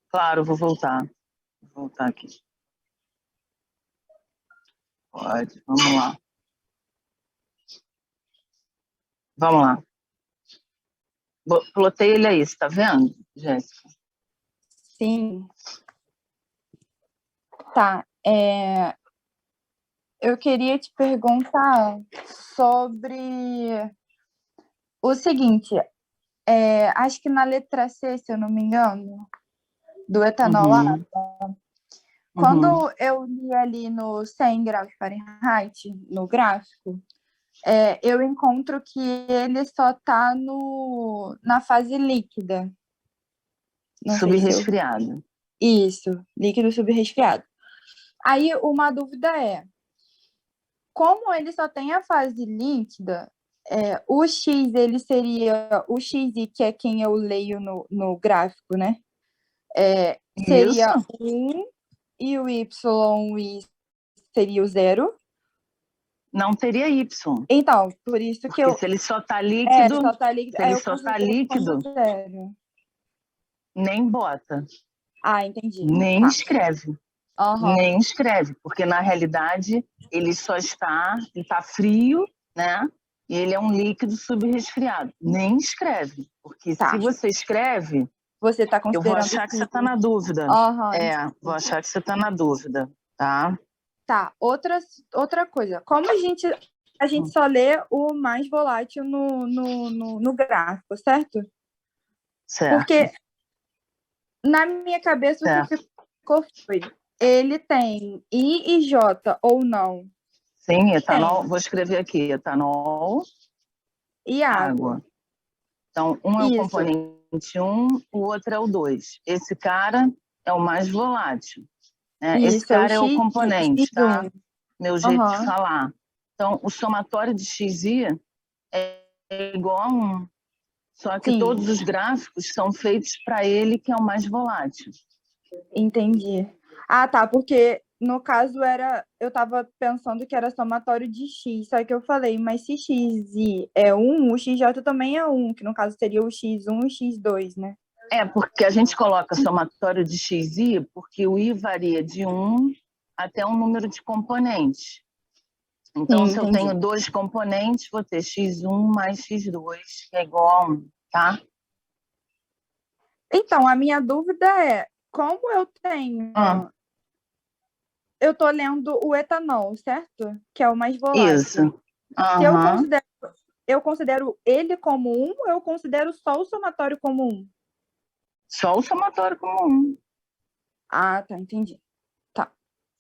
Claro, vou voltar. Vou voltar aqui. Pode, vamos lá. Vamos lá. Plotei ele aí, você tá vendo, Jéssica? Sim. Tá. Eu queria te perguntar sobre o seguinte. Acho que na letra C, se eu não me engano, do etanol água, quando eu li ali no 100 graus Fahrenheit, no gráfico, eu encontro que ele só está na fase líquida. Subresfriado. Isso, líquido subresfriado. Aí uma dúvida como ele só tem a fase líquida, o X ele seria o XI, que é quem eu leio no gráfico, né? Seria 1 e o YI seria o 0. Não teria Y. Então, por isso porque que se ele só está líquido, se ele só tá líquido, nem bota. Entendi. Nem escreve. Uhum. Nem escreve, porque na realidade ele está frio, né? E ele é um líquido subresfriado. Nem escreve, porque se você escreve, você tá considerando, eu vou achar que você está na dúvida. Uhum. Vou achar que você está na dúvida, tá? Tá, outra coisa. Como a gente só lê o mais volátil no gráfico, certo? Certo. Porque na minha cabeça o que ficou foi, ele tem I e J ou não? Sim, etanol, vou escrever aqui, etanol e água. Então, um é o componente 1, o outro é o 2. Esse cara é o mais volátil. Né? Esse cara é o componente, tá? Meu jeito de falar. Então, o somatório de XI é igual a 1. Só que todos os gráficos são feitos para ele, que é o mais volátil. Entendi. Tá, porque no caso eu estava pensando que era somatório de X, só que eu falei, mas se XI é 1, o XJ também é 1, que no caso seria o X1 e o X2, né? Porque a gente coloca somatório de XI porque o I varia de 1 até um número de componentes. Então, se eu tenho 2 componentes, vou ter X1 mais X2, que é igual a 1, tá? Então, a minha dúvida como eu tenho... Eu estou lendo o etanol, certo? Que é o mais volátil. Isso. Se eu considero ele como 1 ou eu considero só o somatório como 1? Só o somatório como 1. Tá, entendi. Tá.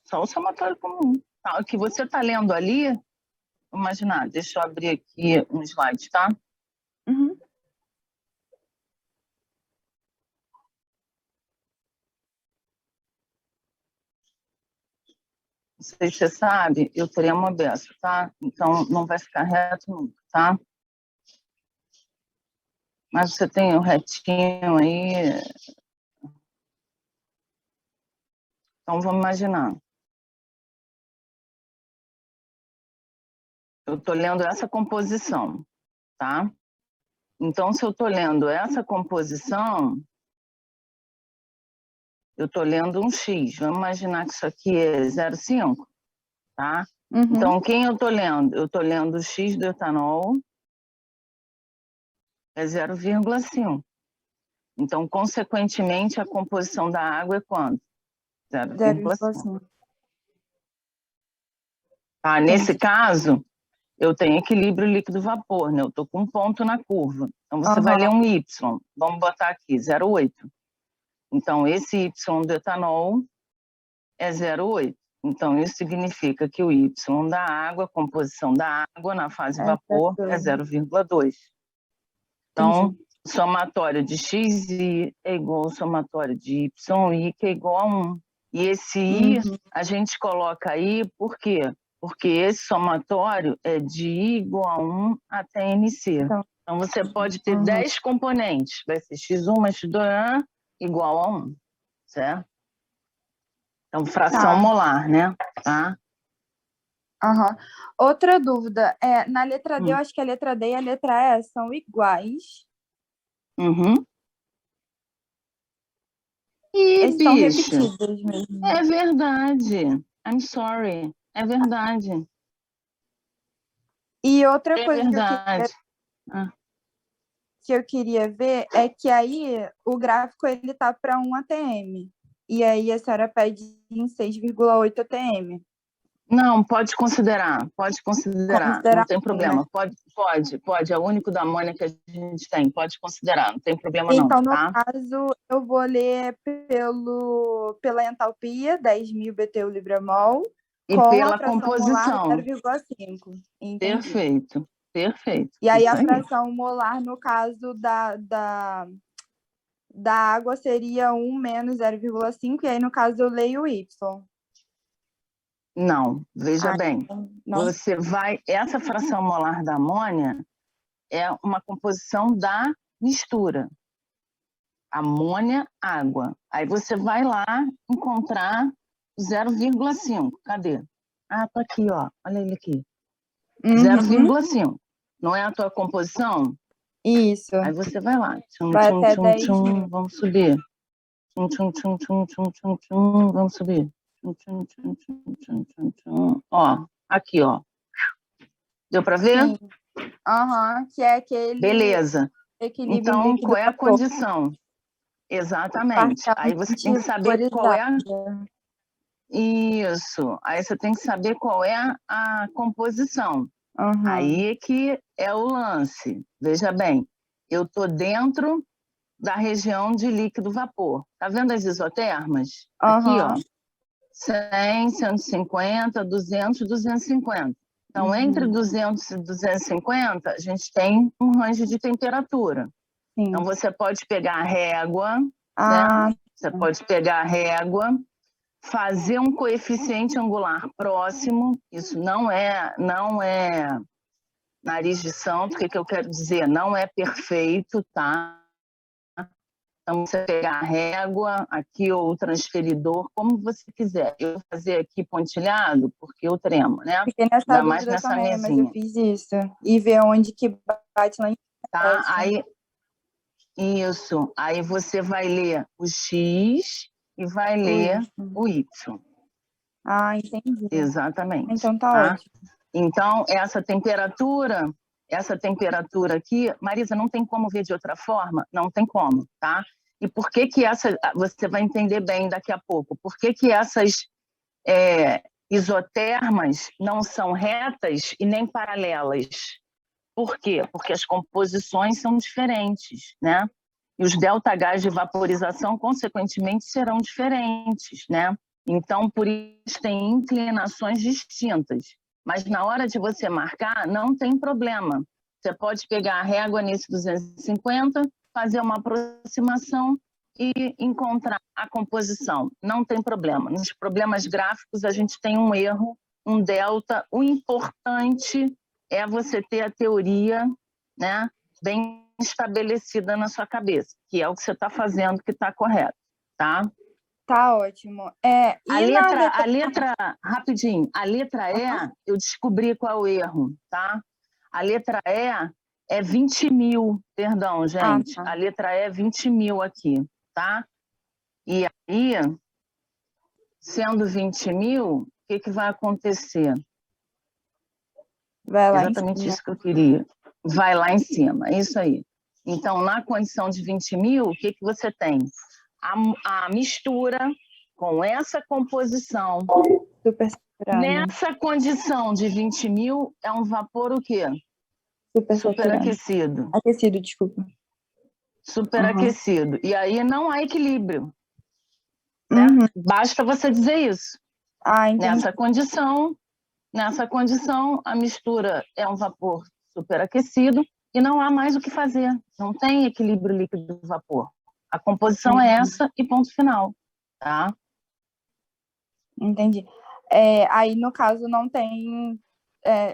Só o somatório como 1. Tá, o que você está lendo ali, imaginar, deixa eu abrir aqui um slide, tá? Uhum. Não sei se você sabe, eu teria uma beça, tá? Então, não vai ficar reto nunca, tá? Mas você tem o retinho aí. Então, vamos imaginar. Eu estou lendo essa composição, tá? Então, se eu estou lendo essa composição, eu estou lendo um X. Vamos imaginar que isso aqui é 0,5, tá? Então, quem eu estou lendo? Eu estou lendo o X do etanol, é 0,5. Então, consequentemente, a composição da água é quanto? 0,5. Tá? Nesse caso, eu tenho equilíbrio líquido-vapor, né? Eu estou com um ponto na curva. Então, você vai ler um Y. Vamos botar aqui, 0,8. Então, esse Y do etanol é 0,8. Então, isso significa que o Y da água, a composição da água na fase vapor, é 0,2. Então, o somatório de XI é igual ao somatório de YI, que é igual a 1. E esse I, a gente coloca aí por quê? Porque esse somatório é de I igual a 1 até NC. Então, você pode ter 10 componentes. Vai ser X1 mais X2 igual a 1, certo? Então, fração molar, né? Tá? Outra dúvida, na letra D, eu acho que a letra D e a letra E são iguais. Ih, Estão bicho, repetidas mesmo. é verdade. I'm sorry. É verdade. E outra É coisa verdade. Ah, que eu queria ver é que aí o gráfico ele tá para 1 ATM. E aí a senhora pede em 6,8 ATM. não, pode considerar, não Considerar, tem né? problema. Pode. É o único da Mônica que a gente tem, pode considerar, não tem problema não, Então, no tá? caso, eu vou ler pela entalpia, 10.000 BTU Libramol, E com a pela fração molar composição. 0,5. Entendi. Perfeito, perfeito. E aí Isso a aí. fração molar, no caso da água, seria 1 menos 0,5, e aí, no caso, eu leio o Y. Não, veja Ah, bem. não? Essa fração molar da amônia é uma composição da mistura. Amônia, água. Aí você vai lá encontrar 0,5. Cadê? Ah, tá aqui, ó. Olha ele aqui. Uhum. 0,5. Não é a tua composição? Isso. Aí você vai lá. Tchum, Vai tchum, até tchum, 10.000. tchum. Vamos subir. Tchum, tchum, tchum, tchum, tchum, tchum, tchum. Vamos subir. Tchum, tchum, tchum, tchum, tchum, tchum, tchum. Ó, aqui, ó. Deu para ver? Sim. Aham, que é aquele Beleza. equilíbrio Então, qual é a líquido-vapor. condição? Exatamente. Aí você tem que Parcialmente saber qual é vaporizada. isso. Aí você tem que saber qual é a composição. Aham. Aí que é o lance. Veja bem, eu estou dentro da região de líquido vapor. Tá vendo as isotermas? Aqui, ó. Aham. 100, 150, 200, 250. Então, entre Uhum. 200 e 250, a gente tem um range de temperatura. Então, Sim. você pode pegar a régua, né? Ah, Você pode pegar a régua, fazer um coeficiente angular próximo. Isso não é nariz de santo. O que eu quero dizer? Não é perfeito, tá? Então, você pegar a régua aqui ou o transferidor, como você quiser. Eu vou fazer aqui pontilhado, porque eu tremo, né? fiquei nessa Ainda mais dúvida nessa também, mas eu mesinha, fiz isso. E ver onde que bate lá em tá? testa. Isso. Aí você vai ler o X e vai ler Ui. o Y. Ah, entendi. Exatamente, Então tá tá? ótimo. Então, essa temperatura aqui, Marisa, não tem como ver de outra forma? Não tem como, tá? E por que que você vai entender bem daqui a pouco, por que que essas isotermas não são retas e nem paralelas? Por quê? Porque as composições são diferentes, né? E os ΔH de vaporização, consequentemente, serão diferentes, né? Então, por isso, tem inclinações distintas. Mas na hora de você marcar, não tem problema. Você pode pegar a régua nesse 250, fazer uma aproximação e encontrar a composição. Não tem problema. Nos problemas gráficos, a gente tem um erro, um delta. O importante é você ter a teoria, né, bem estabelecida na sua cabeça, que é o que você está fazendo que está correto, tá? Tá ótimo. A E na letra... letra, rapidinho, a letra E, eu descobri qual é o erro, tá? A letra E é 20 mil, perdão, Ah, gente. tá. A letra E é 20 mil aqui, tá? E aí, sendo 20 mil, o que vai acontecer? Vai lá em Exatamente cima. isso que eu queria. Vai lá em cima, é isso aí. Então, na condição de 20 mil, o que você tem? A mistura com essa composição. Super saturado. Nessa condição de 20 mil, é um vapor o quê? Super saturado. Superaquecido. Aquecido, desculpa. Uhum. Superaquecido. E aí não há equilíbrio, né? Uhum. Basta você dizer isso. Ah, entendi. Nessa condição, a mistura é um vapor superaquecido e não há mais o que fazer. Não tem equilíbrio líquido-vapor. A composição é essa e ponto final, tá? Entendi. Aí, no caso, não tem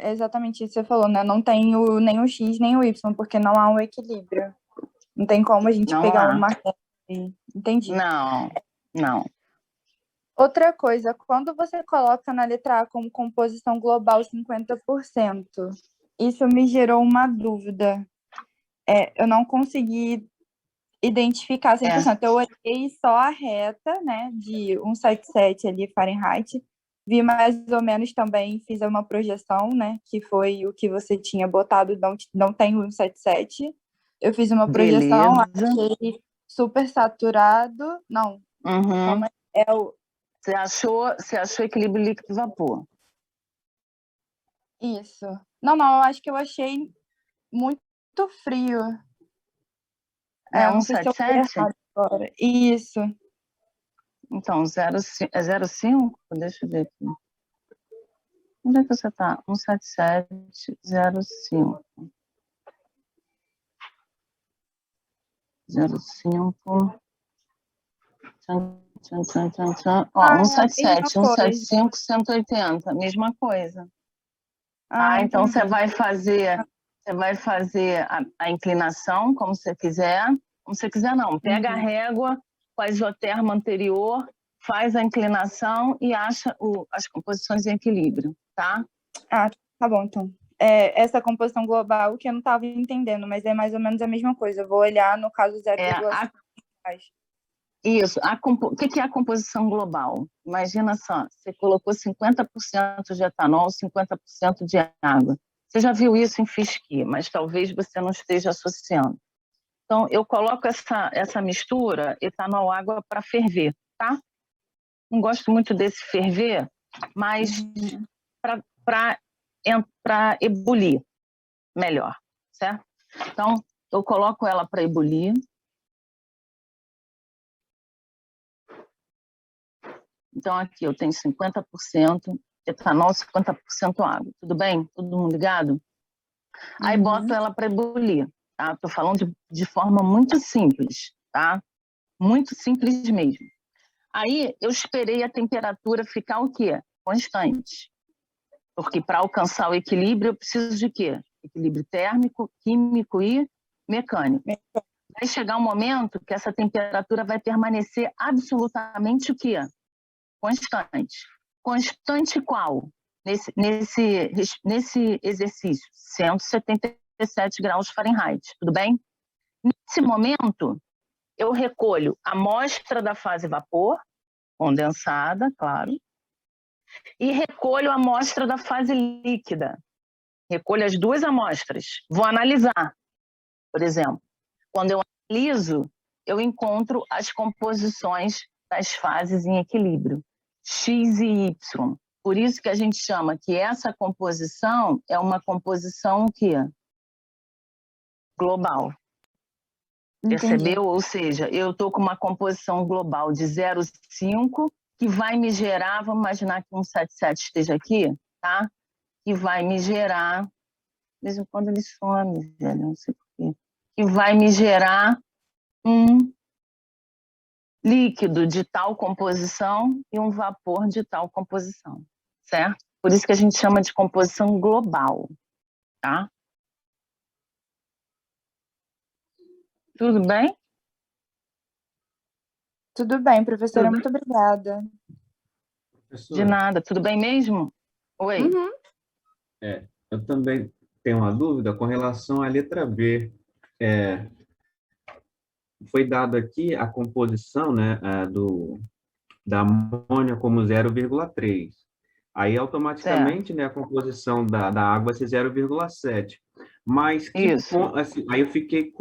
exatamente isso que você falou, né? Não tem nem o X nem o Y, porque não há um equilíbrio. Não tem como a gente Não pegar um há. martelo. Entendi. Não. Outra coisa, quando você coloca na letra A como composição global 50%, isso me gerou uma dúvida. Eu não consegui identificar 100%. Eu olhei só a reta, né, de 177 ali Fahrenheit, vi mais ou menos também, fiz uma projeção, né, que foi o que você tinha botado, não tem 177. Eu fiz uma projeção, Beleza. achei super saturado. Não, calma aí. Você achou equilíbrio líquido-vapor? Isso. Não, eu acho que eu achei muito frio. Não sei se eu fui 177? errado agora. Isso. Então, 0,5? Deixa eu ver aqui. Onde é que você está? 177, 0,5. 0,5. Ó, 177, 175, 180. Mesma coisa. Então você vai fazer a inclinação, como você quiser. Como você quiser, não. Pega a régua com a isoterma anterior, faz a inclinação e acha as composições em equilíbrio, tá? Tá bom, então. Essa composição global que eu não estava entendendo, mas é mais ou menos a mesma coisa. Eu vou olhar no caso 0,5. Isso. O que é a composição global? Imagina só, você colocou 50% de etanol, 50% de água. Você já viu isso em Fischi, mas talvez você não esteja associando. Então, eu coloco essa mistura, etanol-água, para ferver, tá? Não gosto muito desse ferver, mas para ebulir melhor, certo? Então, eu coloco ela para ebulir. Então, aqui eu tenho 50% etanol, 50% água. Tudo bem? Todo mundo ligado? Aí boto ela para ebulir, tá? Estou falando de forma muito simples, tá? Muito simples mesmo. Aí eu esperei a temperatura ficar o quê? Constante. Porque para alcançar o equilíbrio eu preciso de quê? Equilíbrio térmico, químico e mecânico. Vai chegar um momento que essa temperatura vai permanecer absolutamente o quê? Constante. Constante qual? Nesse exercício, 177 graus Fahrenheit, tudo bem? Nesse momento, eu recolho a amostra da fase vapor, condensada, claro, e recolho a amostra da fase líquida. Recolho as duas amostras. Vou analisar, por exemplo. Quando eu analiso, eu encontro as composições das fases em equilíbrio, X e Y. Por isso que a gente chama que essa composição é uma composição que global. Percebeu? Ou seja, eu estou com uma composição global de 0,5 que vai me gerar, vamos imaginar que 177 esteja aqui, tá? Que vai me gerar, de vez em quando ele some, velho, não sei porquê, que vai me gerar um líquido de tal composição e um vapor de tal composição, certo? Por isso que a gente chama de composição global, tá? Tudo bem? Tudo bem, professora, muito obrigada. Professora, de nada, tudo bem mesmo? Oi. Eu também tenho uma dúvida com relação à letra B. Foi dado aqui a composição, né, da amônia como 0,3. Aí, automaticamente, né, a composição da água vai ser 0,7. Mas, assim, aí eu fiquei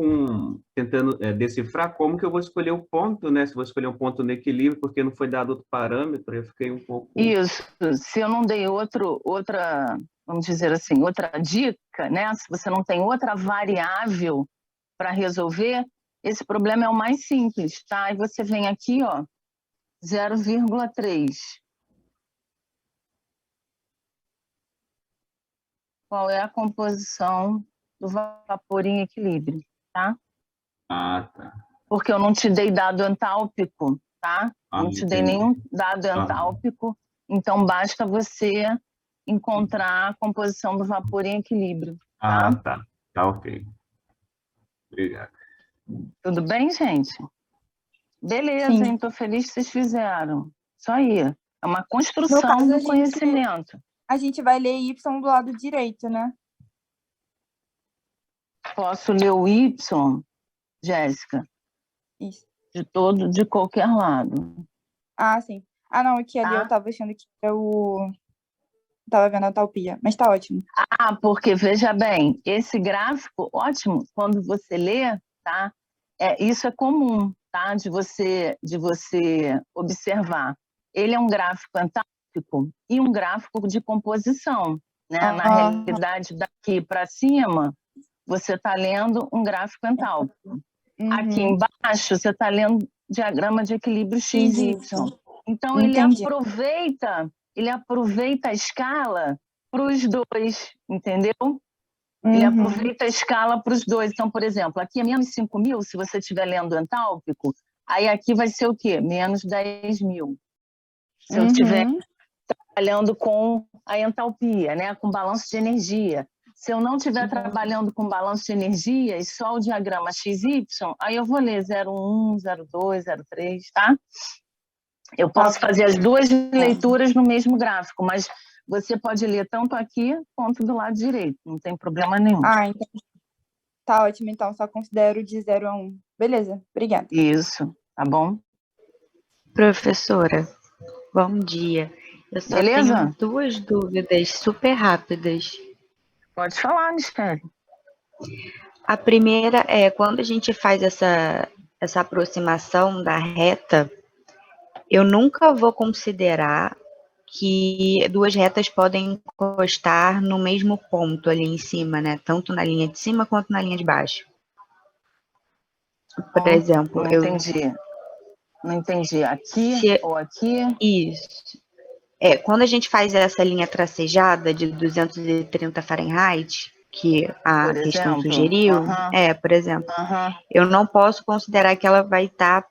tentando decifrar como que eu vou escolher o ponto, né? Se vou escolher um ponto no equilíbrio, porque não foi dado outro parâmetro, eu fiquei um pouco... Isso, se eu não dei outra, vamos dizer assim, outra dica, né? Se você não tem outra variável para resolver, esse problema é o mais simples, tá? E você vem aqui, ó, 0,3. Qual é a composição do vapor em equilíbrio, tá? Tá. Porque eu não te dei dado entálpico, tá? Não te dei nenhum dado entálpico, então basta você encontrar a composição do vapor em equilíbrio, tá? Tá, ok. Obrigado. Tudo bem, gente? Beleza, hein? Tô feliz que vocês fizeram. Isso aí. É uma construção do conhecimento. A gente vai ler Y do lado direito, né? Posso ler o Y, Jéssica? Isso. de qualquer lado. Ah, sim. Ah, não, aqui ali eu tava achando que era o... Tava vendo a entalpia, mas tá ótimo. Ah, porque, veja bem, esse gráfico, ótimo, quando você lê, tá? Isso é comum, tá? De você observar. Ele é um gráfico entálpico e um gráfico de composição, né? Na realidade, daqui para cima, você está lendo um gráfico entálpico. Aqui embaixo, você está lendo diagrama de equilíbrio XY. Então, Entendi. ele aproveita a escala para os dois, entendeu? Ele aproveita a escala para os dois. Então, por exemplo, aqui é menos 5.000, se você estiver lendo entálpico, aí aqui vai ser o quê? Menos 10.000. Se eu estiver trabalhando com a entalpia, né? Com balanço de energia. Se eu não estiver trabalhando com balanço de energia e só o diagrama XY, aí eu vou ler 0,1, 0,2, 0,3, tá? Eu posso fazer as duas leituras no mesmo gráfico, mas você pode ler tanto aqui quanto do lado direito, não tem problema nenhum. Ah, então tá ótimo, então só considero de 0 a 1. Beleza, obrigada. Isso, tá bom? Professora, bom dia. Eu só tenho 2 dúvidas super rápidas. Pode falar, Michele. A primeira é, quando a gente faz essa aproximação da reta, eu nunca vou considerar que 2 retas podem encostar no mesmo ponto ali em cima, né? Tanto na linha de cima quanto na linha de baixo. Por exemplo, não entendi. Não entendi. Aqui ou aqui? Isso. Quando a gente faz essa linha tracejada de 230 Fahrenheit, que a questão sugeriu, por exemplo, eu não posso considerar que ela vai estar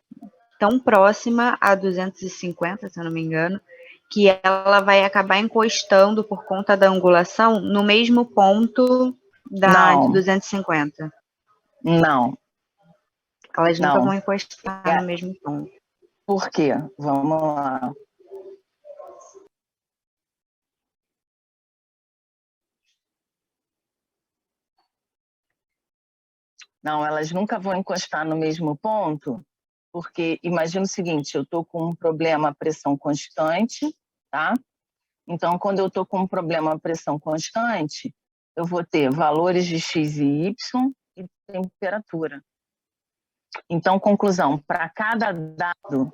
tão próxima a 250, se eu não me engano, que ela vai acabar encostando por conta da angulação no mesmo ponto de 250. Não. Elas nunca vão encostar no mesmo ponto. Por quê? Vamos lá. Não, elas nunca vão encostar no mesmo ponto, porque imagina o seguinte, eu estou com um problema pressão constante, tá? Então, quando eu estou com um problema pressão constante, eu vou ter valores de X e Y e temperatura. Então, conclusão, para cada dado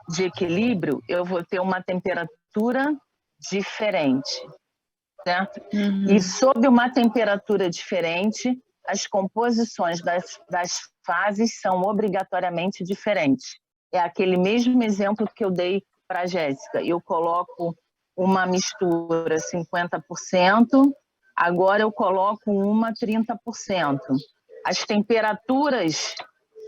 de equilíbrio, eu vou ter uma temperatura diferente, certo? E sob uma temperatura diferente, as composições das fases são obrigatoriamente diferentes. É aquele mesmo exemplo que eu dei para a Jéssica. Eu coloco uma mistura 50%, agora eu coloco uma 30%. As temperaturas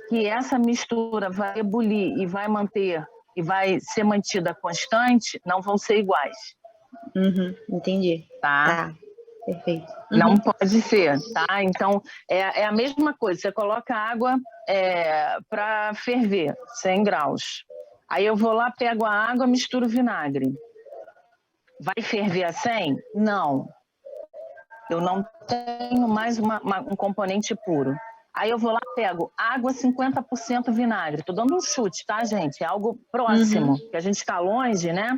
que essa mistura vai ebulir e vai manter e vai ser mantida constante não vão ser iguais. Entendi. Tá? Perfeito. Não pode ser, tá? Então, é a mesma coisa. Você coloca água para ferver, 100 graus. Aí eu vou lá, pego a água, misturo o vinagre. Vai ferver a 100? Não. Eu não tenho mais um componente puro. Aí eu vou lá, pego água 50% vinagre. Estou dando um chute, tá, gente? É algo próximo, que a gente está longe, né?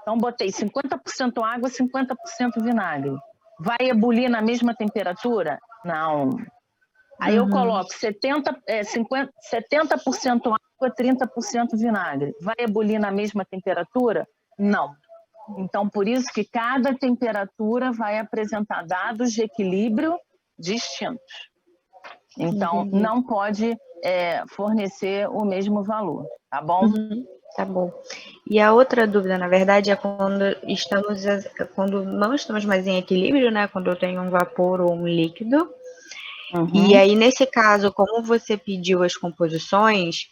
Então, botei 50% água, 50% vinagre. Vai ebulir na mesma temperatura? Não. Aí eu coloco 70% água, 30% vinagre. Vai ebulir na mesma temperatura? Não. Então, por isso que cada temperatura vai apresentar dados de equilíbrio distintos. Então, não pode fornecer o mesmo valor, tá bom? Tá bom. E a outra dúvida, na verdade, é quando não estamos mais em equilíbrio, né? Quando eu tenho um vapor ou um líquido. E aí, nesse caso, como você pediu as composições,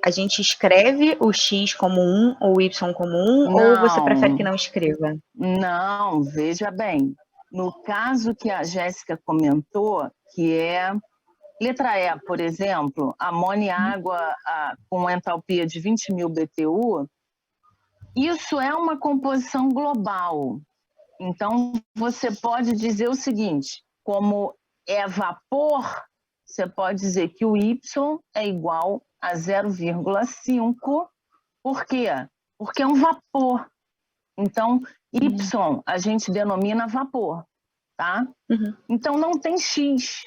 a gente escreve o X como 1 ou o Y como 1, ou você prefere que não escreva? Não, veja bem. No caso que a Jéssica comentou, que é letra E, por exemplo, amônia e água com entalpia de 20.000 BTU, isso é uma composição global. Então, você pode dizer o seguinte, como é vapor, você pode dizer que o Y é igual a 0,5. Por quê? Porque é um vapor. Então, Y a gente denomina vapor, tá? Então, não tem X.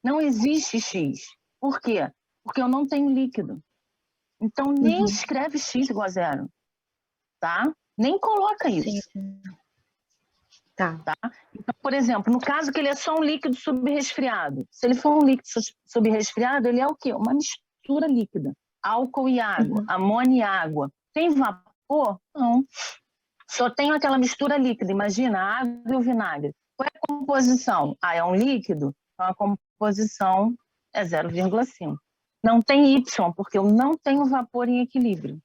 Não existe X. Por quê? Porque eu não tenho líquido. Então, nem escreve X igual a 0, tá? Nem coloca isso. Sim. Tá. Então, por exemplo, no caso que ele é só um líquido subresfriado. Se ele for um líquido subresfriado, ele é o quê? Uma mistura líquida. Álcool e água, amônia e água. Tem vapor? Não. Só tem aquela mistura líquida. Imagina, a água e o vinagre. Qual é a composição? É um líquido? Então, a composição é 0,5. Não tem Y, porque eu não tenho vapor em equilíbrio.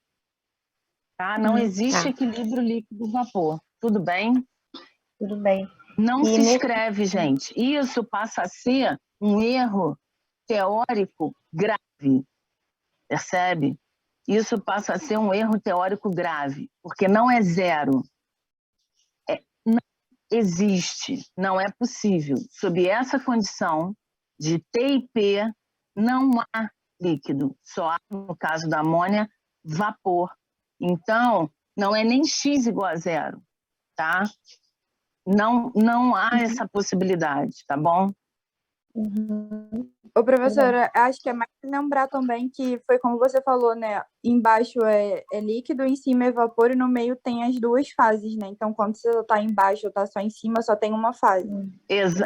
Tá? Não existe equilíbrio líquido-vapor. Tudo bem? Tudo bem. Não se escreve, gente. Isso passa a ser um erro teórico grave. Percebe? Isso passa a ser um erro teórico grave, porque não é 0. Não existe, não é possível. Sob essa condição de T e P, não há líquido. Só há, no caso da amônia, vapor. Então, não é nem X igual a 0, tá? Não há essa possibilidade, tá bom? Ô, professora, acho que é mais lembrar também que foi como você falou, né? Embaixo é líquido, em cima é vapor e no meio tem as duas fases, né? Então, quando você tá embaixo ou tá só em cima, só tem uma fase.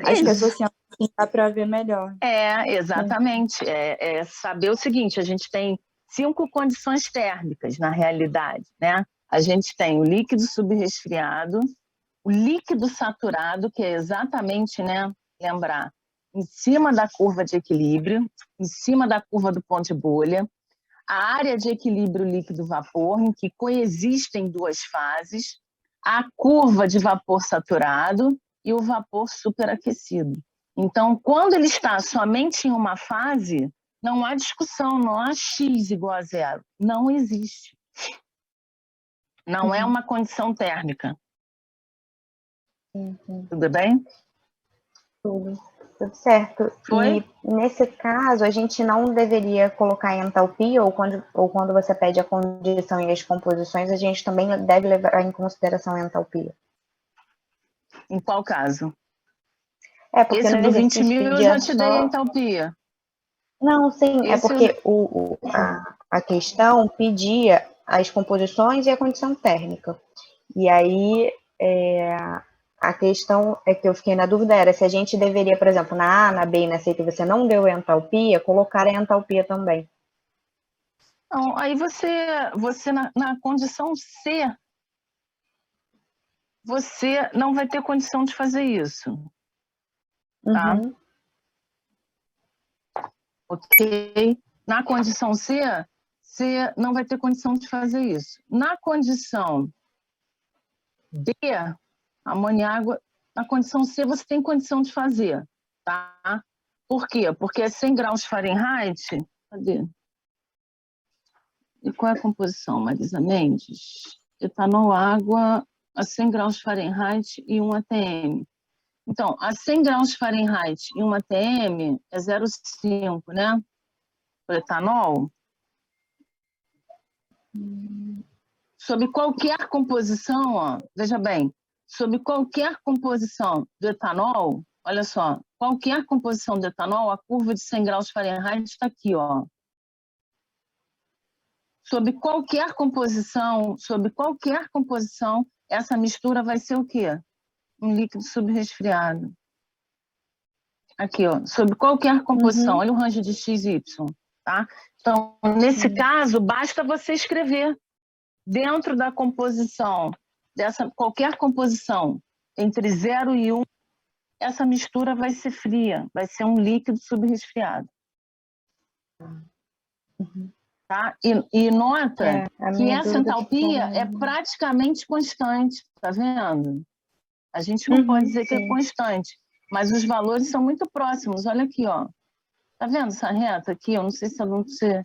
Acho que associando assim dá para ver melhor. Exatamente. É saber o seguinte, a gente tem 5 condições térmicas, na realidade, né? A gente tem o líquido subresfriado, o líquido saturado, que é exatamente, né, lembrar, em cima da curva de equilíbrio, em cima da curva do ponto de bolha, a área de equilíbrio líquido-vapor, em que coexistem duas fases, a curva de vapor saturado e o vapor superaquecido. Então, quando ele está somente em uma fase, não há discussão, não há X igual a 0. Não existe. Não é uma condição térmica. Tudo bem? Tudo certo. Foi? E nesse caso, a gente não deveria colocar entalpia, ou quando você pede a condição e as composições, a gente também deve levar em consideração a entalpia. Em qual caso? Porque esse do 20 mil eu já te dei a entalpia. Não, sim, é porque a questão pedia as composições e a condição térmica. E aí, a questão é que eu fiquei na dúvida era se a gente deveria, por exemplo, na A, na B e na C, que você não deu a entalpia, colocar a entalpia também. Não, aí você na condição C, você não vai ter condição de fazer isso. Tá? Ok? Na condição C, você não vai ter condição de fazer isso. Na condição D, amônia e água, na condição C você tem condição de fazer, tá? Por quê? Porque é 100 graus Fahrenheit. Cadê? E qual é a composição, Marisa Mendes? Etanol, água a 100 graus Fahrenheit e 1 atm. Então, a 100 graus Fahrenheit e 1 atm é 0,5, né? O etanol. Sob qualquer composição, ó, veja bem, sob qualquer composição do etanol, olha só, qualquer composição do etanol, a curva de 100 graus Fahrenheit está aqui, ó. Sob qualquer composição, essa mistura vai ser o quê? Um líquido subresfriado. Aqui, ó, sob qualquer composição, olha o range de X e Y, tá? Então, nesse caso, basta você escrever dentro da composição, qualquer composição entre 0 e 1, essa mistura vai ser fria, vai ser um líquido subresfriado. Tá? E nota que essa entalpia é praticamente constante, tá vendo? A gente não pode dizer que é constante, mas os valores são muito próximos. Olha aqui, ó. Tá vendo essa reta aqui? Eu não sei se você...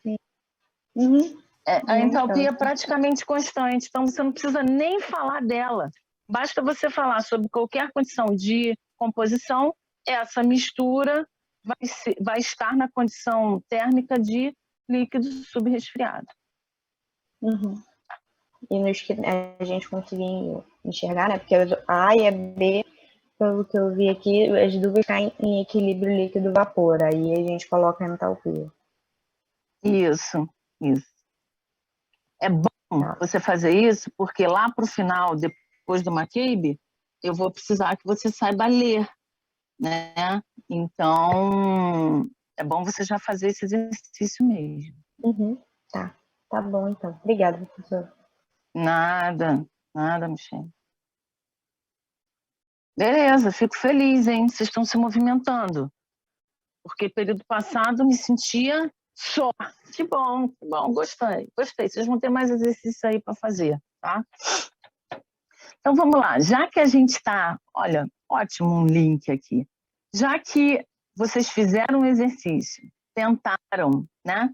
A entalpia é praticamente constante, então você não precisa nem falar dela. Basta você falar sobre qualquer condição de composição, essa mistura vai estar na condição térmica de líquido subresfriado. Uhum. E nos que a gente conseguir enxergar, né? Porque a A e a B, pelo que eu vi aqui, as duas caem em equilíbrio líquido-vapor. Aí a gente coloca a entalpia. Isso. É bom você fazer isso, porque lá para o final, depois do McCabe, eu vou precisar que você saiba ler, né? Então, é bom você já fazer esse exercício mesmo. Uhum. Tá bom, então. Obrigada, professor. Nada, Michele. Beleza, fico feliz, hein? Vocês estão se movimentando. Porque período passado me sentia só. Que bom, gostei. Vocês vão ter mais exercícios aí para fazer, tá? Então vamos lá, já que a gente está, olha, ótimo um link aqui. Já que vocês fizeram o exercício, tentaram, né?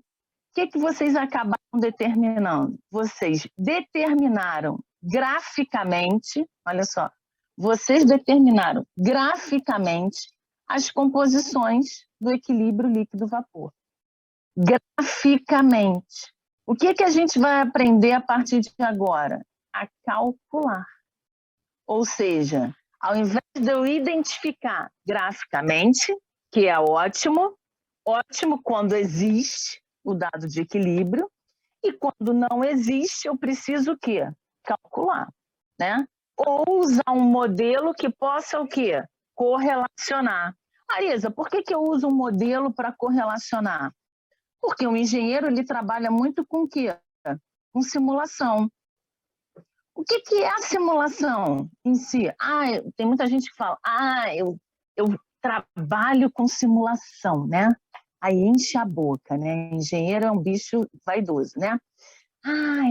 O que vocês acabaram determinando? Vocês determinaram graficamente, olha só, vocês determinaram graficamente as composições do equilíbrio líquido-vapor. Graficamente. O que a gente vai aprender a partir de agora? A calcular. Ou seja, ao invés de eu identificar graficamente, que é ótimo quando existe o dado de equilíbrio, e quando não existe, eu preciso o quê? Calcular, né? Ou usar um modelo que possa o quê? Correlacionar. Arisa, por que eu uso um modelo para correlacionar? Porque o engenheiro ele trabalha muito com o quê? Com simulação. O que é a simulação em si? Tem muita gente que fala, eu trabalho com simulação, né? Aí enche a boca, né? Engenheiro é um bicho vaidoso, né?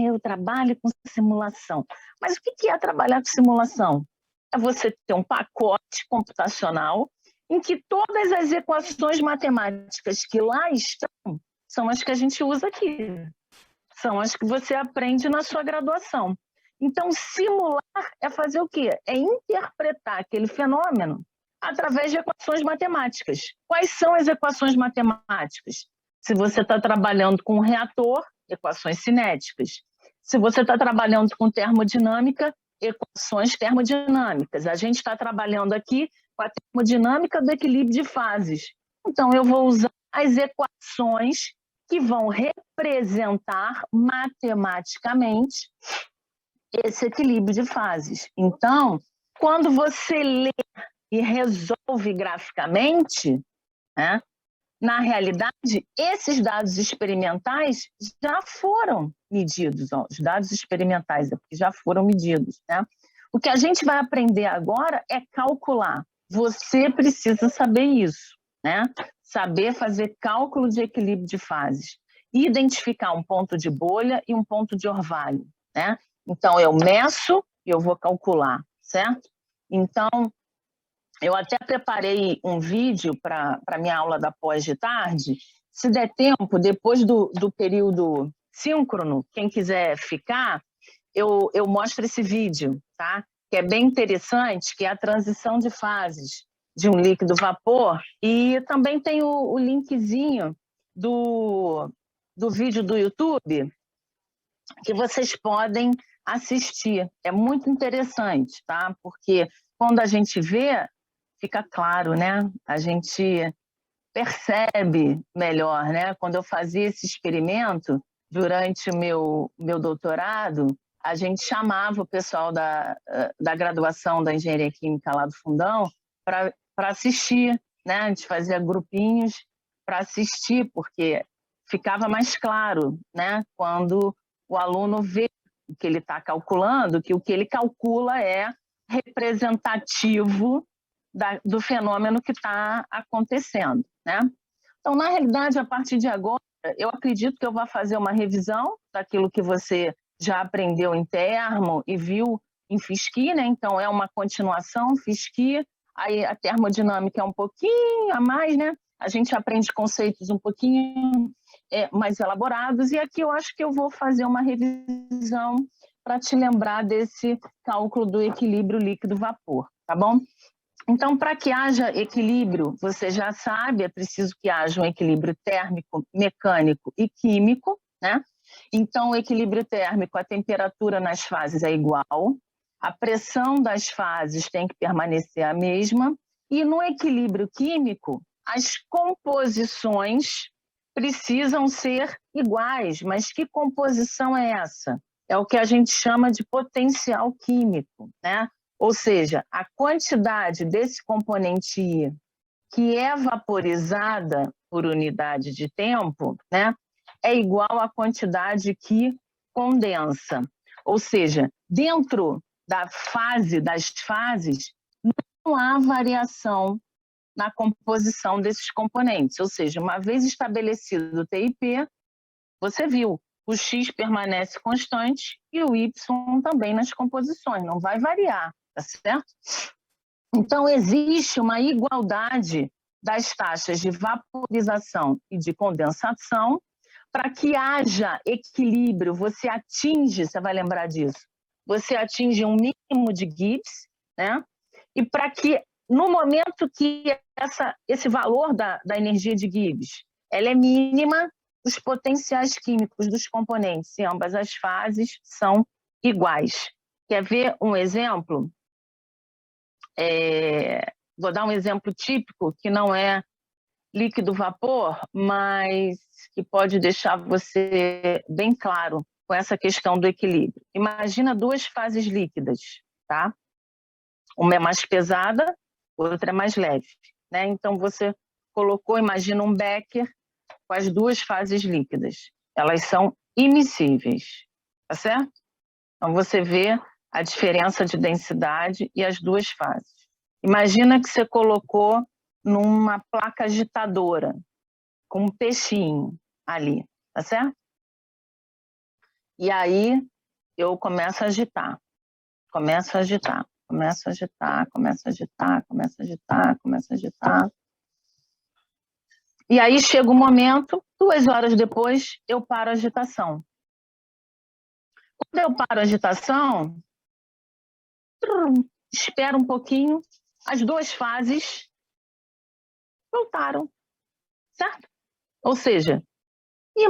Eu trabalho com simulação. Mas o que é trabalhar com simulação? É você ter um pacote computacional em que todas as equações matemáticas que lá estão são as que a gente usa aqui. São as que você aprende na sua graduação. Então, simular é fazer o quê? É interpretar aquele fenômeno através de equações matemáticas. Quais são as equações matemáticas? Se você está trabalhando com um reator, equações cinéticas. Se você está trabalhando com termodinâmica, equações termodinâmicas. A gente está trabalhando aqui com a termodinâmica do equilíbrio de fases. Então, eu vou usar as equações que vão representar matematicamente esse equilíbrio de fases. Então, quando você lê e resolve graficamente, né, na realidade, esses dados experimentais já foram medidos. Os dados experimentais já foram medidos. Né? O que a gente vai aprender agora é calcular. Você precisa saber isso, né? Saber fazer cálculo de equilíbrio de fases. Identificar um ponto de bolha e um ponto de orvalho. Né? Então, eu meço e eu vou calcular, certo? Então, eu até preparei um vídeo para a minha aula da pós de tarde. Se der tempo, depois do período síncrono, quem quiser ficar, eu mostro esse vídeo, tá? Que é bem interessante, que é a transição de fases de um líquido vapor. E também tem o linkzinho do vídeo do YouTube que vocês podem assistir. É muito interessante, tá? Porque quando a gente vê, fica claro, né? A gente percebe melhor, né? Quando eu fazia esse experimento, durante o meu doutorado, a gente chamava o pessoal da graduação da Engenharia Química lá do Fundão para assistir, né? A gente fazia grupinhos para assistir, porque ficava mais claro, né? Quando o aluno vê o que ele está calculando, que o que ele calcula é representativo do fenômeno que está acontecendo, né? Então, na realidade, a partir de agora, eu acredito que eu vou fazer uma revisão daquilo que você já aprendeu em termo e viu em FISC, né? Então, é uma continuação, FISC, aí a termodinâmica é um pouquinho a mais, né? A gente aprende conceitos um pouquinho mais elaborados, e aqui eu acho que eu vou fazer uma revisão para te lembrar desse cálculo do equilíbrio líquido-vapor, tá bom? Então, para que haja equilíbrio, você já sabe, é preciso que haja um equilíbrio térmico, mecânico e químico, né? Então, o equilíbrio térmico, a temperatura nas fases é igual, a pressão das fases tem que permanecer a mesma, e no equilíbrio químico, as composições precisam ser iguais. Mas que composição é essa? É o que a gente chama de potencial químico, né? Ou seja, a quantidade desse componente I que é vaporizada por unidade de tempo, né, é igual à quantidade que condensa. Ou seja, dentro das fases, não há variação na composição desses componentes. Ou seja, uma vez estabelecido o TIP, você viu, o X permanece constante e o Y também nas composições, não vai variar, tá certo? Então, existe uma igualdade das taxas de vaporização e de condensação. Para que haja equilíbrio, você vai lembrar disso, você atinge um mínimo de Gibbs, né? E para que, no momento que esse valor da energia de Gibbs ela é mínima, os potenciais químicos dos componentes em ambas as fases são iguais. Quer ver um exemplo? Vou dar um exemplo típico, que não é líquido-vapor, mas que pode deixar você bem claro com essa questão do equilíbrio. Imagina duas fases líquidas, tá? Uma é mais pesada, outra é mais leve, né? Então, você colocou, imagina um becker com as duas fases líquidas. Elas são immiscíveis, tá certo? Então, você vê a diferença de densidade e as duas fases. Imagina que você colocou numa placa agitadora, com um peixinho ali, tá certo? E aí, eu começo a agitar. E aí chega um momento, 2 horas depois, eu paro a agitação. Quando eu paro a agitação, espero um pouquinho, as duas fases voltaram, certo? Ou seja,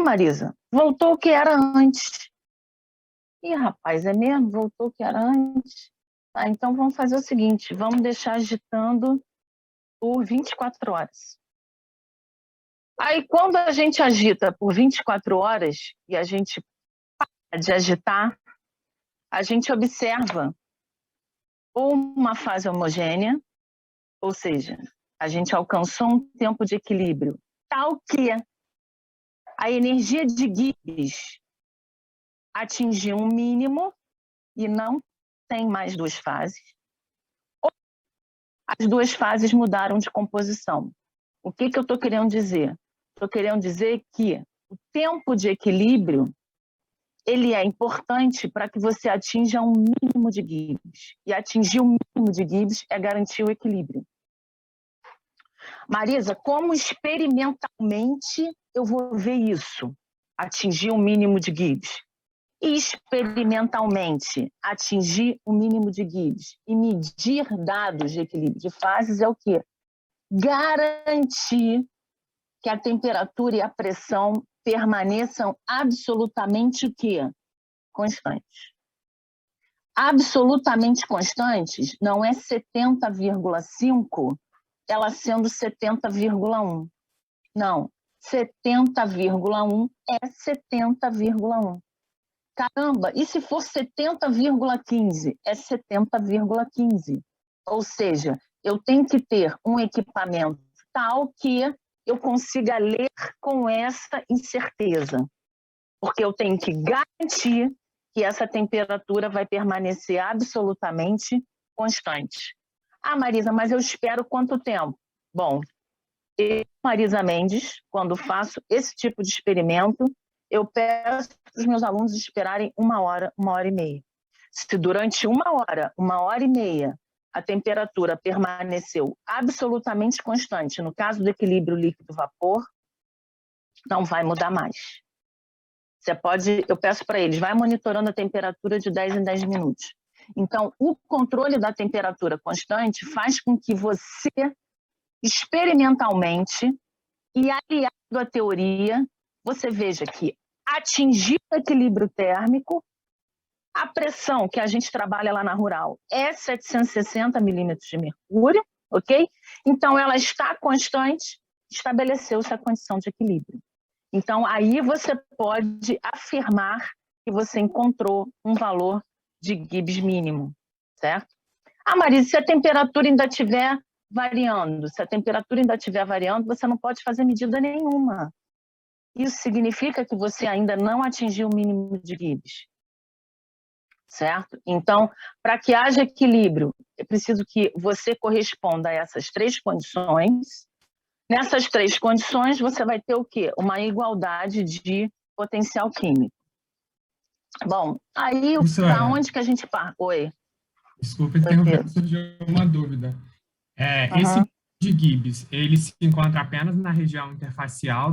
Marisa, voltou o que era antes. Rapaz, é mesmo? Voltou o que era antes? Tá, então vamos fazer o seguinte, vamos deixar agitando por 24 horas. Aí, quando a gente agita por 24 horas e a gente para de agitar, a gente observa ou uma fase homogênea, ou seja, a gente alcançou um tempo de equilíbrio tal que a energia de Gibbs atingiu um mínimo e não tem mais duas fases. Ou as duas fases mudaram de composição. O que eu estou querendo dizer? Estou querendo dizer que o tempo de equilíbrio ele é importante para que você atinja um mínimo de Gibbs. E atingir o mínimo de Gibbs é garantir o equilíbrio. Marisa, como experimentalmente eu vou ver isso? Atingir um mínimo de Gibbs. Experimentalmente, atingir o mínimo de Gibbs e medir dados de equilíbrio de fases é o quê? Garantir que a temperatura e a pressão permaneçam absolutamente o quê? Constantes. Absolutamente constantes não é 70,5, ela sendo 70,1. Não, 70,1 é 70,1. Caramba, e se for 70,15? É 70,15. Ou seja, eu tenho que ter um equipamento tal que eu consiga ler com essa incerteza. Porque eu tenho que garantir que essa temperatura vai permanecer absolutamente constante. Marisa, mas eu espero quanto tempo? Bom, eu, Marisa Mendes, quando faço esse tipo de experimento, eu peço para os meus alunos esperarem 1 hora, 1h30. Se durante 1 hora e meia, a temperatura permaneceu absolutamente constante, no caso do equilíbrio líquido-vapor, não vai mudar mais. Eu peço para eles, vai monitorando a temperatura de 10 em 10 minutos. Então, o controle da temperatura constante faz com que você, experimentalmente e aliado à teoria, você veja que atingir o equilíbrio térmico, a pressão que a gente trabalha lá na Rural é 760 milímetros de mercúrio, ok? Então, ela está constante, estabeleceu-se a condição de equilíbrio. Então, aí você pode afirmar que você encontrou um valor de Gibbs mínimo, certo? Ah, Marisa, se a temperatura ainda estiver variando, você não pode fazer medida nenhuma. Isso significa que você ainda não atingiu o mínimo de Gibbs, certo? Então, para que haja equilíbrio, é preciso que você corresponda a essas 3 condições. Nessas 3 condições, você vai ter o quê? Uma igualdade de potencial químico. Bom, aí para onde que a gente parte? Oi. Desculpa interromper, surgiu uma dúvida. Esse de Gibbs, ele se encontra apenas na região interfacial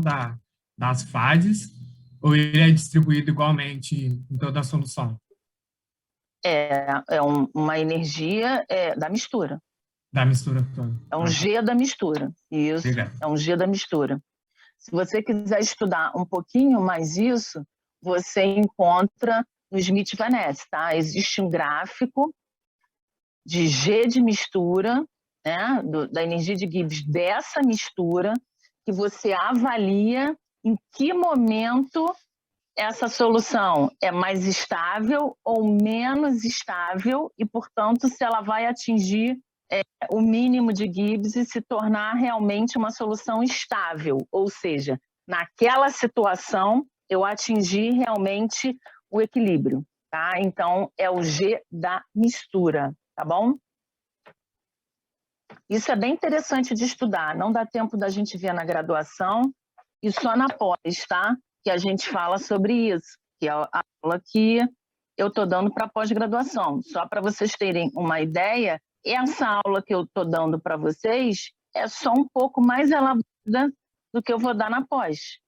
das fases ou ele é distribuído igualmente em toda a solução? Uma energia da mistura. Da mistura toda. É um G da mistura. Isso, Obrigado. É um G da mistura. Se você quiser estudar um pouquinho mais isso, você encontra no Smith-Van Ness, tá? Existe um gráfico de G de mistura, né? Da energia de Gibbs dessa mistura, que você avalia em que momento essa solução é mais estável ou menos estável e, portanto, se ela vai atingir o mínimo de Gibbs e se tornar realmente uma solução estável, ou seja, naquela situação eu atingi realmente o equilíbrio, tá? Então, é o G da mistura, tá bom? Isso é bem interessante de estudar, não dá tempo da gente ver na graduação e só na pós, tá? Que a gente fala sobre isso, que é a aula que eu estou dando para pós-graduação. Só para vocês terem uma ideia, essa aula que eu estou dando para vocês é só um pouco mais elaborada do que eu vou dar na pós,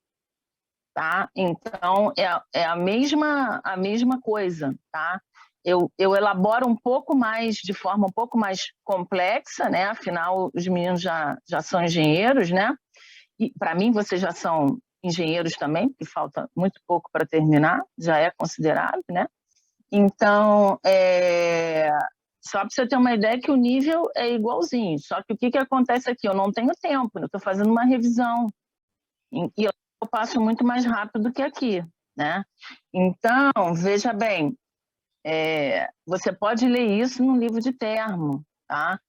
tá? Então, é a mesma coisa, tá? Eu elaboro um pouco mais, de forma um pouco mais complexa, né? Afinal, os meninos já são engenheiros, né? E, para mim, vocês já são engenheiros também, porque falta muito pouco para terminar, já é considerado, né? Então, só para você ter uma ideia que o nível é igualzinho, só que o que acontece aqui? Eu não tenho tempo, eu estou fazendo uma revisão, e eu passo muito mais rápido do que aqui, né? Então, veja bem, você pode ler isso num livro de termo, tá?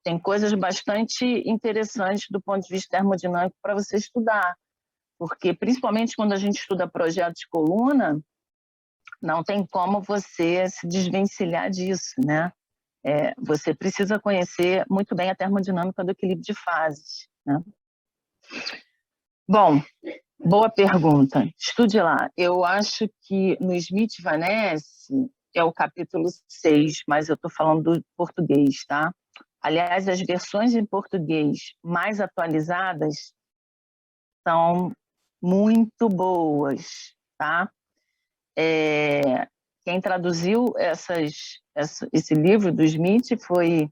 Tem coisas bastante interessantes do ponto de vista termodinâmico para você estudar, porque principalmente quando a gente estuda projeto de coluna, não tem como você se desvencilhar disso, né? Você precisa conhecer muito bem a termodinâmica do equilíbrio de fases, né? Bom, boa pergunta. Estude lá. Eu acho que no Smith-Van Ness é o capítulo 6, mas eu estou falando do português, tá? Aliás, as versões em português mais atualizadas são muito boas, tá? Quem traduziu esse livro do Smith foi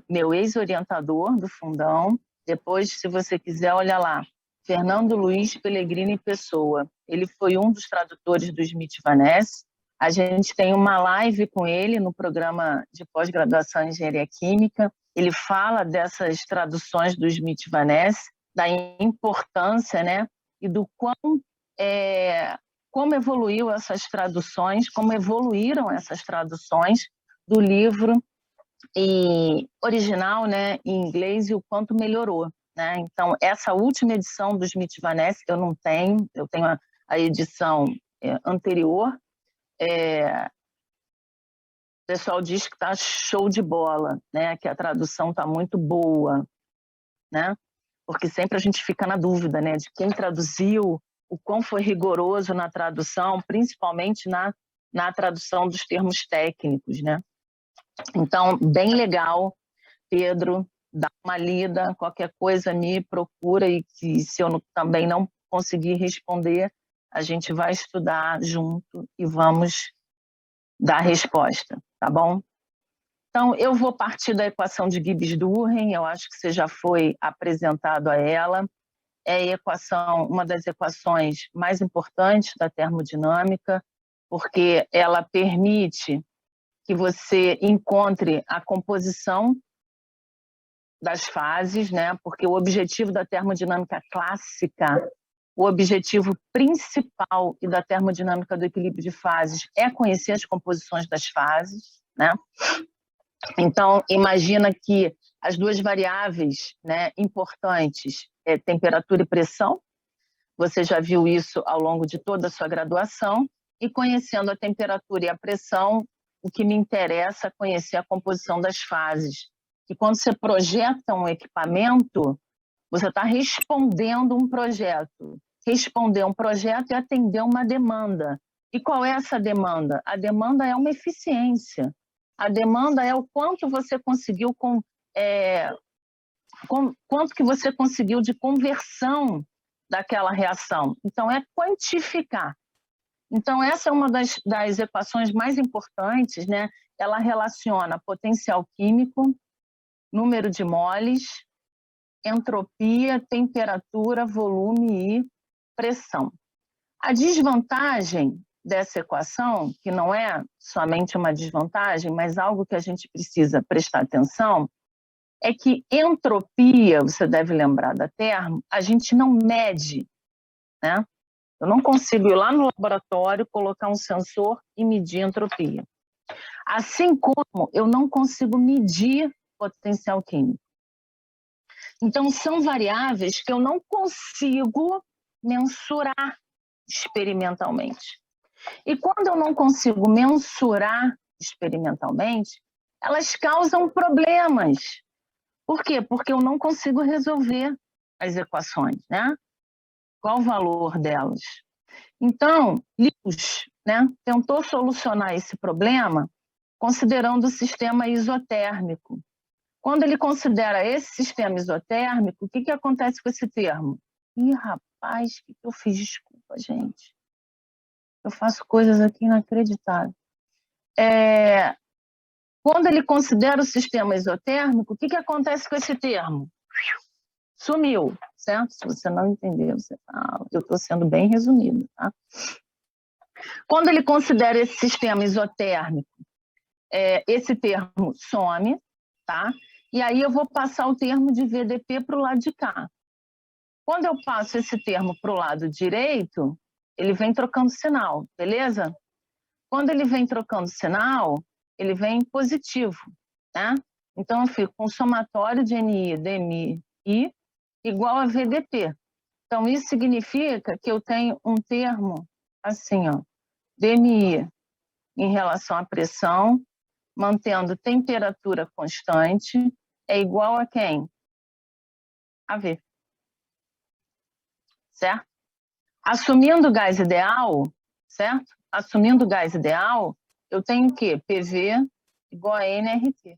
meu ex-orientador do Fundão. Depois, se você quiser, olha lá, Fernando Luiz Pellegrini Pessoa. Ele foi um dos tradutores do Smith-Van Ness. A gente tem uma live com ele no programa de pós-graduação em Engenharia Química. Ele fala dessas traduções do Smith-Van Ness, da importância, né, e do como evoluiu essas traduções, como evoluíram essas traduções do livro original, né, em inglês, e o quanto melhorou, né? Então, essa última edição do Smith-Van Ness eu não tenho, eu tenho a edição anterior. O pessoal diz que está show de bola, né, que a tradução está muito boa, né? Porque sempre a gente fica na dúvida, né, de quem traduziu, o quão foi rigoroso na tradução, principalmente na tradução dos termos técnicos, né? Então, bem legal, Pedro, dá uma lida, qualquer coisa me procura, e que se eu também não conseguir responder, a gente vai estudar junto e vamos da resposta, tá bom? Então, eu vou partir da equação de Gibbs-Durren, eu acho que você já foi apresentado a ela. É a equação, uma das equações mais importantes da termodinâmica, porque ela permite que você encontre a composição das fases, né? Porque o objetivo da termodinâmica clássica, o objetivo principal e da termodinâmica do equilíbrio de fases é conhecer as composições das fases, né? Então, imagina que as duas variáveis, né, importantes é temperatura e pressão. Você já viu isso ao longo de toda a sua graduação. E conhecendo a temperatura e a pressão, o que me interessa é conhecer a composição das fases. E quando você projeta um equipamento, você está respondendo um projeto. Responder um projeto é atender uma demanda. E qual é essa demanda? A demanda é uma eficiência. A demanda é o quanto você conseguiu quanto que você conseguiu de conversão daquela reação. Então, é quantificar. Então, essa é uma das equações mais importantes, né? Ela relaciona potencial químico, número de moles, entropia, temperatura, volume e pressão. A desvantagem dessa equação, que não é somente uma desvantagem, mas algo que a gente precisa prestar atenção, é que entropia, você deve lembrar da termo, a gente não mede, né? Eu não consigo ir lá no laboratório, colocar um sensor e medir entropia. Assim como eu não consigo medir potencial químico. Então, são variáveis que eu não consigo mensurar experimentalmente. E quando eu não consigo mensurar experimentalmente, elas causam problemas. Por quê? Porque eu não consigo resolver as equações, né? Qual o valor delas? Então, Lewis, né, tentou solucionar esse problema considerando o sistema isotérmico. Quando ele considera esse sistema isotérmico, o que acontece com esse termo? Ih, rapaz, o que eu fiz? Desculpa, gente. Eu faço coisas aqui inacreditáveis. Quando ele considera o sistema isotérmico, o que acontece com esse termo? Sumiu, certo? Se você não entendeu, você fala. Eu estou sendo bem resumido, tá? Quando ele considera esse sistema isotérmico, esse termo some, tá? E aí eu vou passar o termo de VDP para o lado de cá. Quando eu passo esse termo para o lado direito, ele vem trocando sinal, beleza? Quando ele vem trocando sinal, ele vem positivo, né? Então, eu fico com somatório de NI, DMI, I igual a VDP. Então, isso significa que eu tenho um termo assim, ó, DMI em relação à pressão, mantendo temperatura constante, é igual a quem? A V. Certo? Assumindo o gás ideal, certo? Assumindo o gás ideal, eu tenho o quê? PV igual a nRT.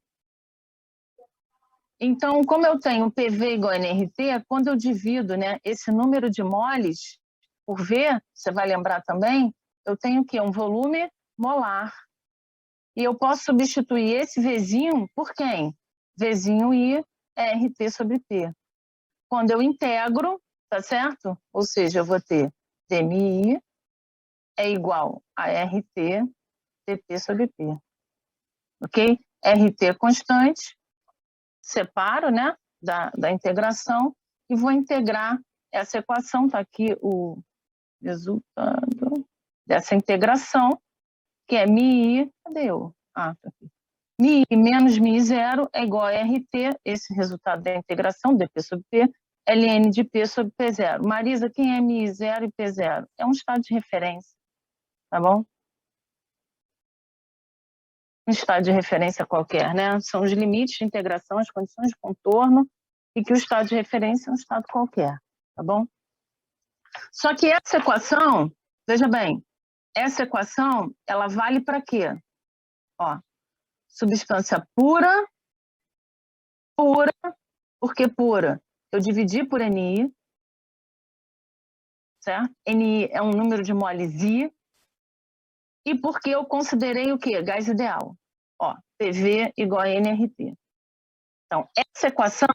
Então, como eu tenho PV igual a nRT, quando eu divido, né, esse número de moles por V, você vai lembrar também, eu tenho o quê? Um volume molar. E eu posso substituir esse Vzinho por quem? Vzinho I é RT sobre P. Quando eu integro, tá certo? Ou seja, eu vou ter DMI é igual a RT TP sobre P. Ok? RT constante, separo, né, da integração e vou integrar essa equação, tá aqui o resultado dessa integração, que é μi, cadê eu? Ah, tá aqui. μi menos μi0 é igual a RT, esse resultado da integração, dP sobre P, ln de P sobre P0. Marisa, quem é μi0 e P0? É um estado de referência, tá bom? Um estado de referência qualquer, né? São os limites de integração, as condições de contorno, e que o estado de referência é um estado qualquer, tá bom? Só que essa equação, veja bem, essa equação, ela vale para quê? Ó, substância pura, por que pura? Eu dividi por NI, certo? NI é um número de moles I, E porque eu considerei o quê? Gás ideal. Ó, PV igual a nRT. Então, essa equação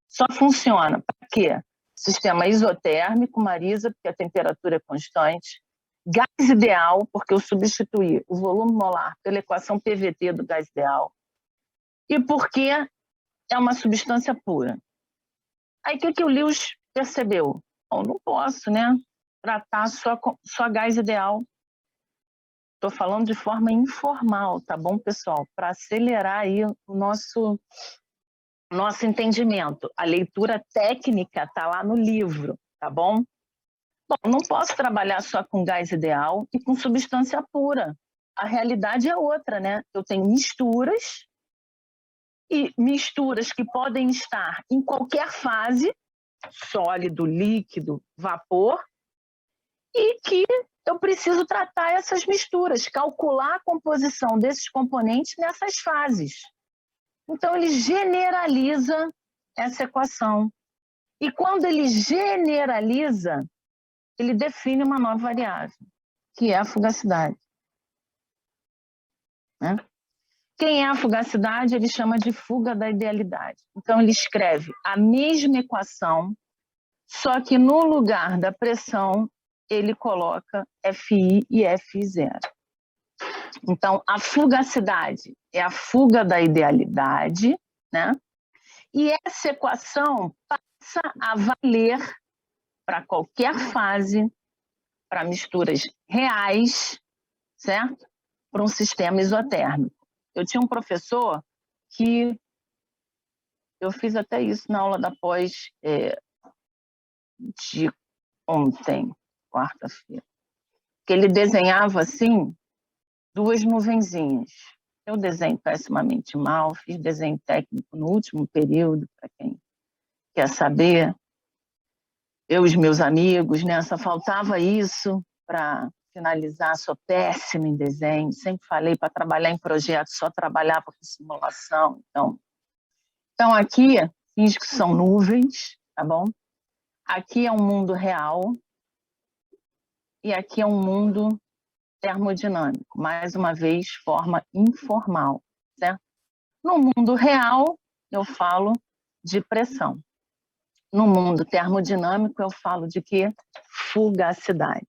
só funciona para quê? Sistema isotérmico, Marisa, porque a temperatura é constante. Gás ideal, porque eu substituí o volume molar pela equação PVT do gás ideal. E porque é uma substância pura. Aí, o que o Lewis percebeu? Bom, não posso, né? Tratar só gás ideal. Estou falando de forma informal, tá bom, pessoal? Para acelerar aí o nosso entendimento. A leitura técnica está lá no livro, tá bom? Bom, não posso trabalhar só com gás ideal e com substância pura. A realidade é outra, né? Eu tenho misturas, e misturas que podem estar em qualquer fase, sólido, líquido, vapor, e que eu preciso tratar essas misturas, calcular a composição desses componentes nessas fases. Então, ele generaliza essa equação. E quando ele generaliza, ele define uma nova variável, que é a fugacidade. Né? Quem é a fugacidade, ele chama de fuga da idealidade. Então, ele escreve a mesma equação, só que no lugar da pressão, ele coloca FI e FI0. Então, a fugacidade é a fuga da idealidade, né? E essa equação passa a valer para qualquer fase, para misturas reais, certo? Para um sistema isotérmico. Eu tinha um professor que eu fiz até isso na aula da pós de ontem, quarta-feira, que ele desenhava assim 2 nuvenzinhas. Eu desenho pessimamente mal, fiz desenho técnico no último período, para quem quer saber. Eu e os meus amigos, né? Só faltava isso para finalizar. Sou péssima em desenho, sempre falei para trabalhar em projetos, só trabalhava com simulação. Então aqui, finge que são nuvens, tá bom? Aqui é um mundo real e aqui é um mundo termodinâmico. Mais uma vez, forma informal, certo? No mundo real, eu falo de pressão. No mundo termodinâmico, eu falo de quê? Fugacidade.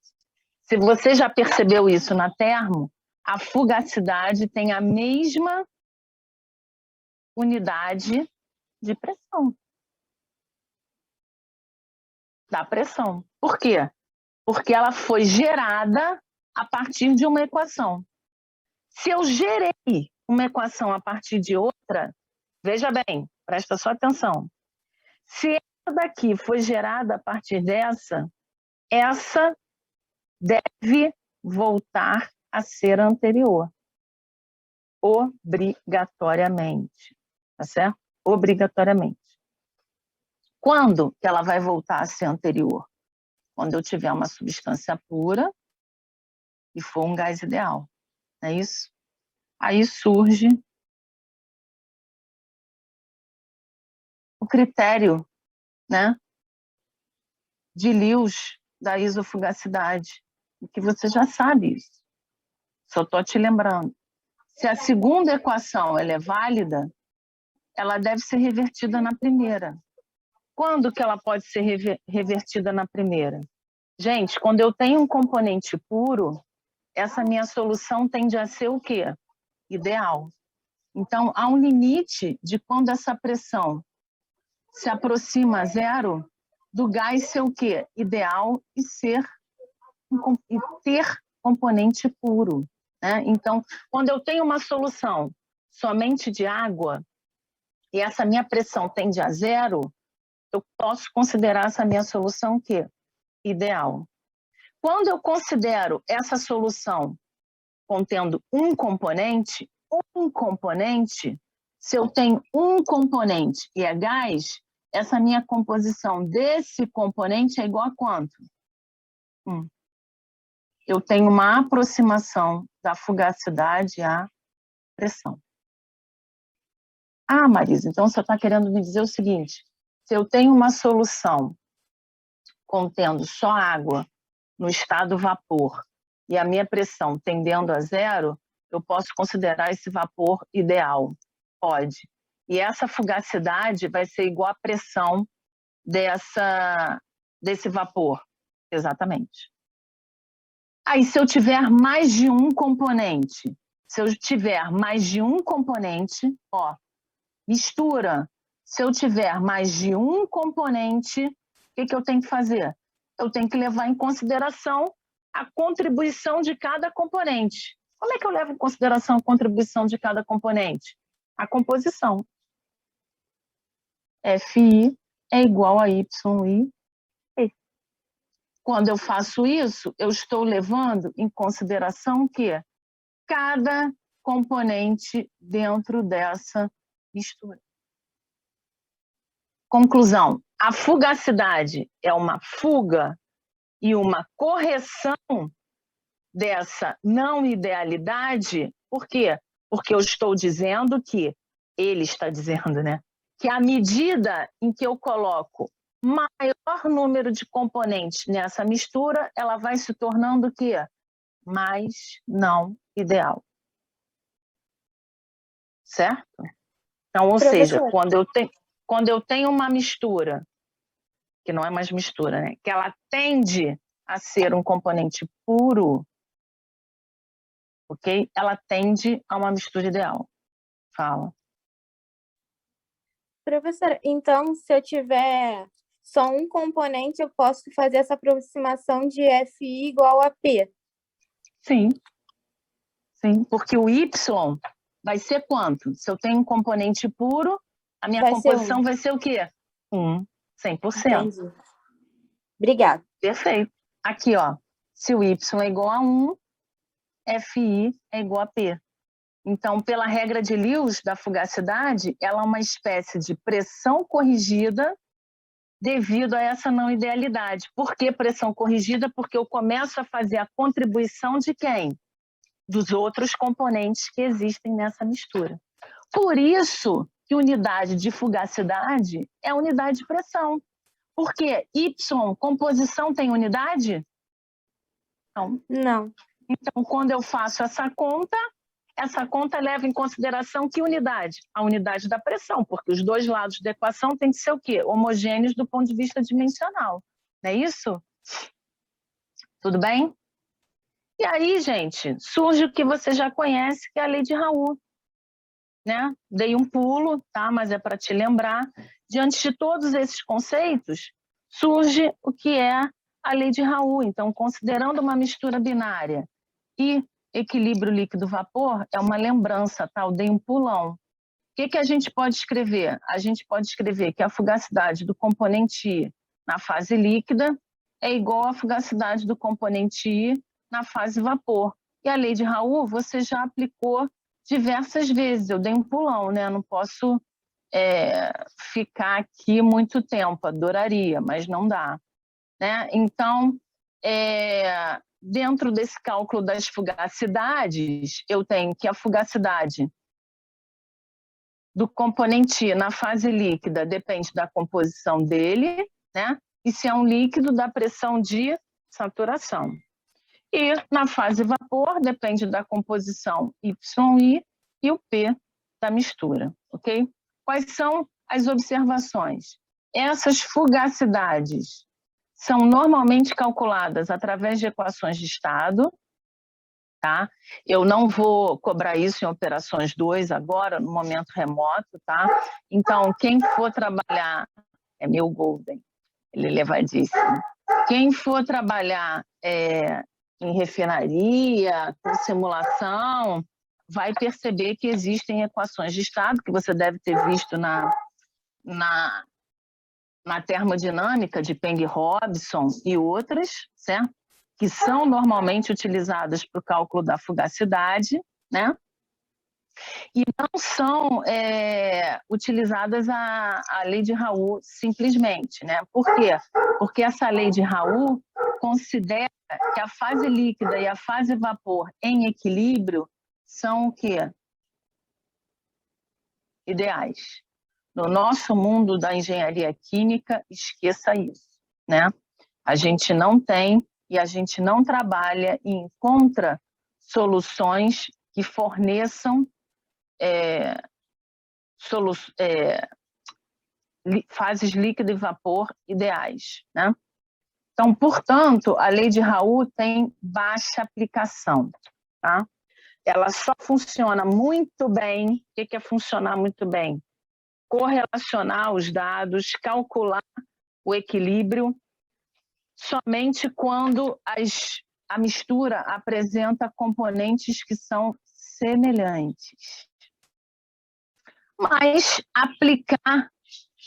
Se você já percebeu isso na termo, a fugacidade tem a mesma unidade de pressão. Da pressão. Por quê? Porque ela foi gerada a partir de uma equação. Se eu gerei uma equação a partir de outra, veja bem, presta só atenção. Se essa daqui foi gerada a partir dessa, essa deve voltar a ser anterior. Obrigatoriamente. Tá certo? Obrigatoriamente. Quando que ela vai voltar a ser anterior? Quando eu tiver uma substância pura e for um gás ideal. Não é isso? Aí surge o critério, né, de Lewis da isofugacidade, que você já sabe isso. Só estou te lembrando. Se a segunda equação ela é válida, ela deve ser revertida na primeira. Quando que ela pode ser revertida na primeira? Gente, quando eu tenho um componente puro, essa minha solução tende a ser o quê? Ideal. Então, há um limite de quando essa pressão se aproxima a zero, do gás ser o quê? Ideal e ter componente puro. Né? Então, quando eu tenho uma solução somente de água e essa minha pressão tende a zero, eu posso considerar essa minha solução o quê? Ideal. Quando eu considero essa solução contendo um componente, se eu tenho um componente e é gás, essa minha composição desse componente é igual a quanto? Eu tenho uma aproximação da fugacidade à pressão. Ah, Marisa, então você está querendo me dizer o seguinte, se eu tenho uma solução contendo só água no estado vapor e a minha pressão tendendo a zero, eu posso considerar esse vapor ideal. Pode. E essa fugacidade vai ser igual à pressão desse vapor. Exatamente. Aí, se eu tiver mais de um componente, ó, mistura. Se eu tiver mais de um componente, o que eu tenho que fazer? Eu tenho que levar em consideração a contribuição de cada componente. Como é que eu levo em consideração a contribuição de cada componente? A composição. Fi é igual a YI. Quando eu faço isso, eu estou levando em consideração que cada componente dentro dessa mistura. Conclusão: a fugacidade é uma fuga e uma correção dessa não idealidade. Por quê? Porque eu estou dizendo que, ele está dizendo, né? Que à medida em que eu coloco maior número de componentes nessa mistura, ela vai se tornando o quê? Mais não ideal. Certo? Então, ou seja, quando eu tenho uma mistura, que não é mais mistura, né? Que ela tende a ser um componente puro, ok? Ela tende a uma mistura ideal. Fala. Professora, então, se eu tiver só um componente, eu posso fazer essa aproximação de Fi igual a P? Sim. Sim, porque o Y vai ser quanto? Se eu tenho um componente puro, a minha composição vai ser o quê? 100%. Entendi. Obrigada. Perfeito. Aqui, ó, se o Y é igual a 1, Fi é igual a P. Então, pela regra de Lewis da fugacidade, ela é uma espécie de pressão corrigida devido a essa não idealidade. Por que pressão corrigida? Porque eu começo a fazer a contribuição de quem? Dos outros componentes que existem nessa mistura. Por isso que unidade de fugacidade é unidade de pressão. Porque Y, composição, tem unidade? Não. Então, quando eu faço essa conta leva em consideração que unidade? A unidade da pressão, porque os dois lados da equação têm que ser o quê? Homogêneos do ponto de vista dimensional. Não é isso? Tudo bem? E aí, gente, surge o que você já conhece, que é a lei de Raoult. Né? Dei um pulo, tá? Mas é para te lembrar. Diante de todos esses conceitos, surge o que é a lei de Raoult. Então, considerando uma mistura binária e equilíbrio líquido-vapor, é uma lembrança, tá? Eu dei um pulão. O que a gente pode escrever? A gente pode escrever que a fugacidade do componente I na fase líquida é igual à fugacidade do componente I na fase vapor. E a lei de Raoult você já aplicou diversas vezes. Eu dei um pulão, né? Não posso ficar aqui muito tempo, adoraria, mas não dá. Né? Então, dentro desse cálculo das fugacidades, eu tenho que a fugacidade do componente I na fase líquida depende da composição dele, né? E se é um líquido, da pressão de saturação. E na fase vapor, depende da composição YI e o P da mistura, ok? Quais são as observações? Essas fugacidades são normalmente calculadas através de equações de estado, tá? Eu não vou cobrar isso em operações 2 agora, no momento remoto, tá? Então, quem for trabalhar, é meu Golden, ele é levadíssimo. Quem for trabalhar em refinaria, com simulação, vai perceber que existem equações de estado, que você deve ter visto na termodinâmica de Peng-Robson e outras, certo? Que são normalmente utilizadas para o cálculo da fugacidade, né? E não são utilizadas a lei de Raoult simplesmente, né? Por quê? Porque essa lei de Raoult considera que a fase líquida e a fase vapor em equilíbrio são o quê? Ideais. No nosso mundo da engenharia química, esqueça isso, né? A gente não tem e a gente não trabalha e encontra soluções que forneçam fases líquido e vapor ideais, né? Então, portanto, a lei de Raoult tem baixa aplicação, tá? Ela só funciona muito bem. O que é funcionar muito bem? Correlacionar os dados, calcular o equilíbrio, somente quando a mistura apresenta componentes que são semelhantes. Mas aplicar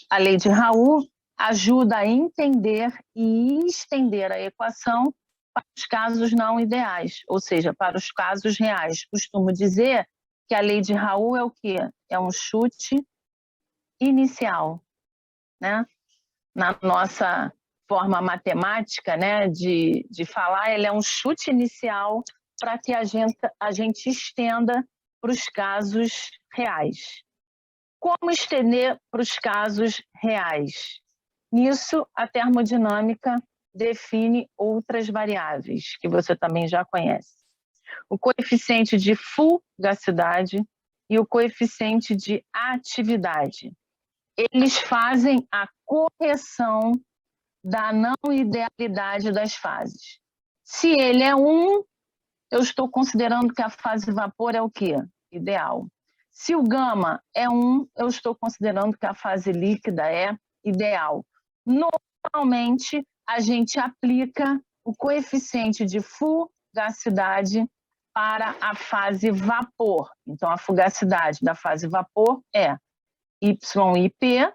a lei de Raoult ajuda a entender e estender a equação para os casos não ideais, ou seja, para os casos reais. Costumo dizer que a lei de Raoult é o quê? É um chute inicial, né? Na nossa forma matemática, né, de falar, ele é um chute inicial para que a gente estenda para os casos reais. Como estender para os casos reais? Nisso, a termodinâmica define outras variáveis, que você também já conhece. O coeficiente de fugacidade e o coeficiente de atividade. Eles fazem a correção da não idealidade das fases. Se ele é 1, eu estou considerando que a fase vapor é o quê? Ideal. Se o gama é 1, eu estou considerando que a fase líquida é ideal. Normalmente, a gente aplica o coeficiente de fugacidade para a fase vapor. Então, a fugacidade da fase vapor é YIP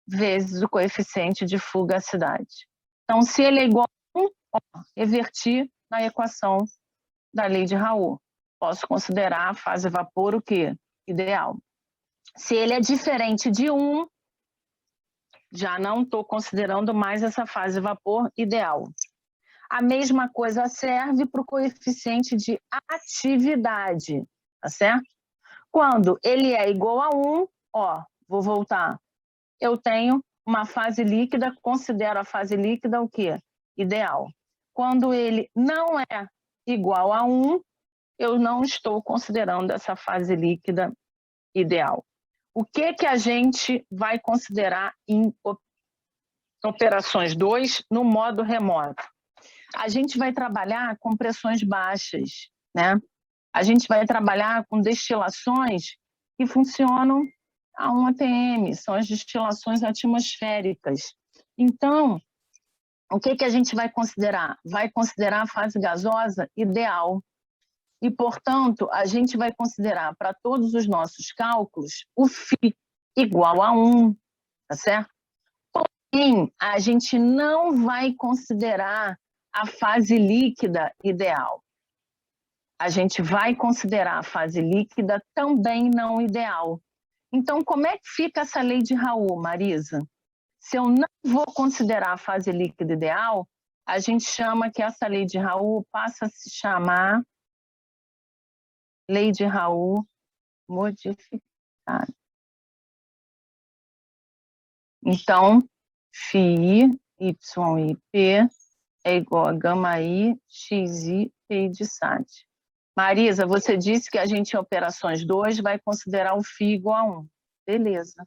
vezes o coeficiente de fugacidade. Então, se ele é igual a 1, reverti na equação da lei de Raoult. Posso considerar a fase vapor o quê? Ideal. Se ele é diferente de 1, já não estou considerando mais essa fase vapor ideal. A mesma coisa serve para o coeficiente de atividade, tá certo? Quando ele é igual a 1, vou voltar. Eu tenho uma fase líquida, considero a fase líquida o quê? Ideal. Quando ele não é igual a 1, eu não estou considerando essa fase líquida ideal. O que a gente vai considerar em operações 2 no modo remoto? A gente vai trabalhar com pressões baixas, né? A gente vai trabalhar com destilações que funcionam a 1 atm, são as destilações atmosféricas. Então, o que a gente vai considerar? Vai considerar a fase gasosa ideal. E, portanto, a gente vai considerar para todos os nossos cálculos o φ igual a 1, tá certo? Porém, a gente não vai considerar a fase líquida ideal. A gente vai considerar a fase líquida também não ideal. Então, como é que fica essa lei de Raoult, Marisa? Se eu não vou considerar a fase líquida ideal, a gente chama que essa lei de Raoult passa a se chamar lei de Raoult modificada. Então, φI, YIP é igual a gama I, XI, PI de SAT. Marisa, você disse que a gente em operações 2 vai considerar o φ igual a 1. Beleza.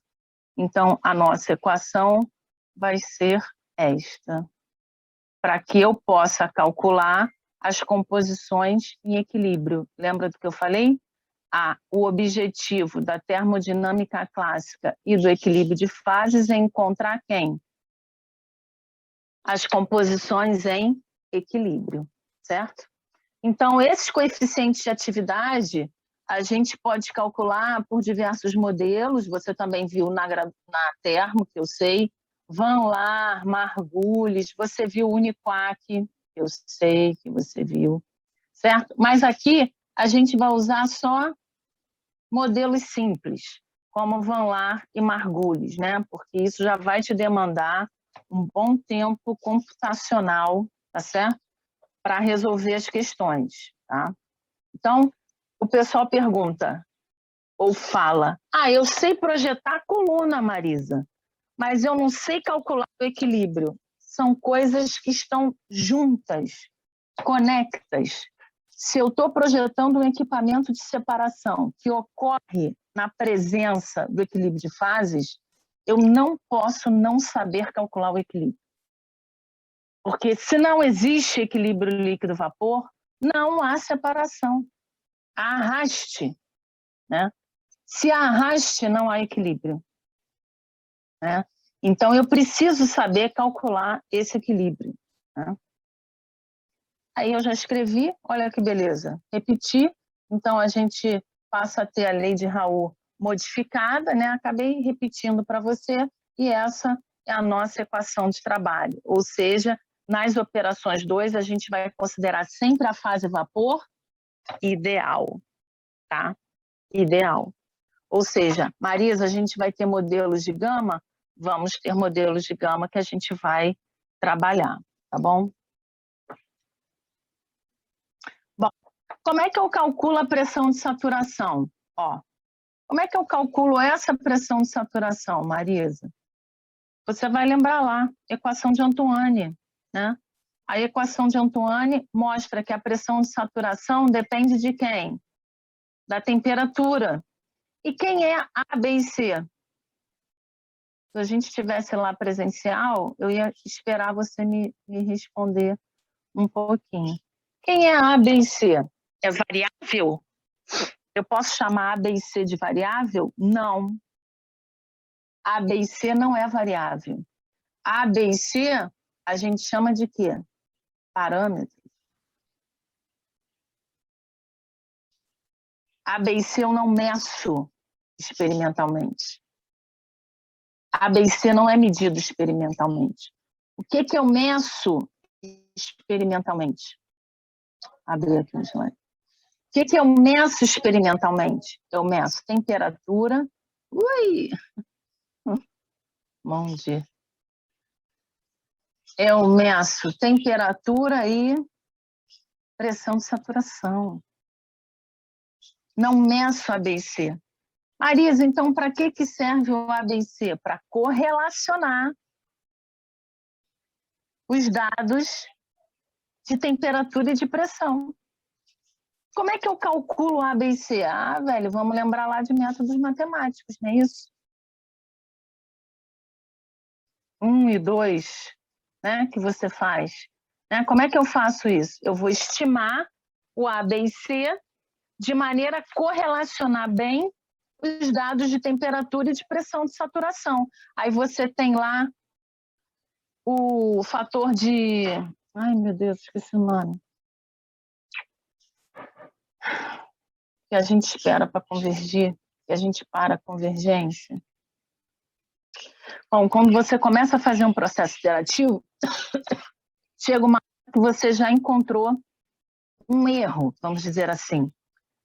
Então, a nossa equação vai ser esta. Para que eu possa calcular as composições em equilíbrio. Lembra do que eu falei? O objetivo da termodinâmica clássica e do equilíbrio de fases é encontrar quem? As composições em equilíbrio, certo? Então, esses coeficientes de atividade, a gente pode calcular por diversos modelos, você também viu na Termo, que eu sei, Van Laar, Margulis, você viu o Uniquac, eu sei que você viu, certo? Mas aqui a gente vai usar só modelos simples, como Van Laar e Margulis, né? Porque isso já vai te demandar um bom tempo computacional, tá certo? Para resolver as questões, tá? Então, o pessoal pergunta ou fala, eu sei projetar a coluna, Marisa, mas eu não sei calcular o equilíbrio. são coisas que estão juntas, conectas. Se eu estou projetando um equipamento de separação que ocorre na presença do equilíbrio de fases, eu não posso não saber calcular o equilíbrio. Porque se não existe equilíbrio líquido-vapor, não há separação. Há arraste, né? Se há arraste, não há equilíbrio, né? Então, eu preciso saber calcular esse equilíbrio, né? Aí eu já escrevi, olha que beleza, repeti, então a gente passa a ter a lei de Raoult modificada, né? Acabei repetindo para você, e essa é a nossa equação de trabalho. Ou seja, nas operações 2, a gente vai considerar sempre a fase vapor ideal, tá? Ideal. Ou seja, Marisa, a gente vai ter modelos de gama? Vamos ter modelos de gama que a gente vai trabalhar, tá bom? Bom, como é que eu calculo a pressão de saturação? Ó, como é que eu calculo essa pressão de saturação, Marisa? Você vai lembrar lá, equação de Antoine, né? A equação de Antoine mostra que a pressão de saturação depende de quem? Da temperatura. E quem é A, B e C? Se a gente estivesse lá presencial, eu ia esperar você me responder um pouquinho. Quem é A, B e C? É variável? Eu posso chamar A, B e C de variável? Não. A, B e C não é variável. A, B e C a gente chama de quê? Parâmetros. A, B e C eu não meço experimentalmente. A, B e C não é medido experimentalmente. O que eu meço experimentalmente? Abrir aqui um slide. O que eu meço experimentalmente? Eu meço temperatura. Ui! Bom dia. Eu meço temperatura e pressão de saturação. Não meço A, B e C. Marisa, então para que serve o A, B e C? Para correlacionar os dados de temperatura e de pressão. Como é que eu calculo A, B e C? Ah, velho, vamos lembrar lá de métodos matemáticos, não é isso? 1 e 2, né, que você faz. Né? Como é que eu faço isso? Eu vou estimar o A, B e C de maneira a correlacionar bem os dados de temperatura e de pressão de saturação. Aí você tem lá o fator de... Ai, meu Deus, esqueci o nome. Que a gente espera para convergir, que a gente para a convergência. Bom, quando você começa a fazer um processo iterativo, chega uma hora que você já encontrou um erro, vamos dizer assim.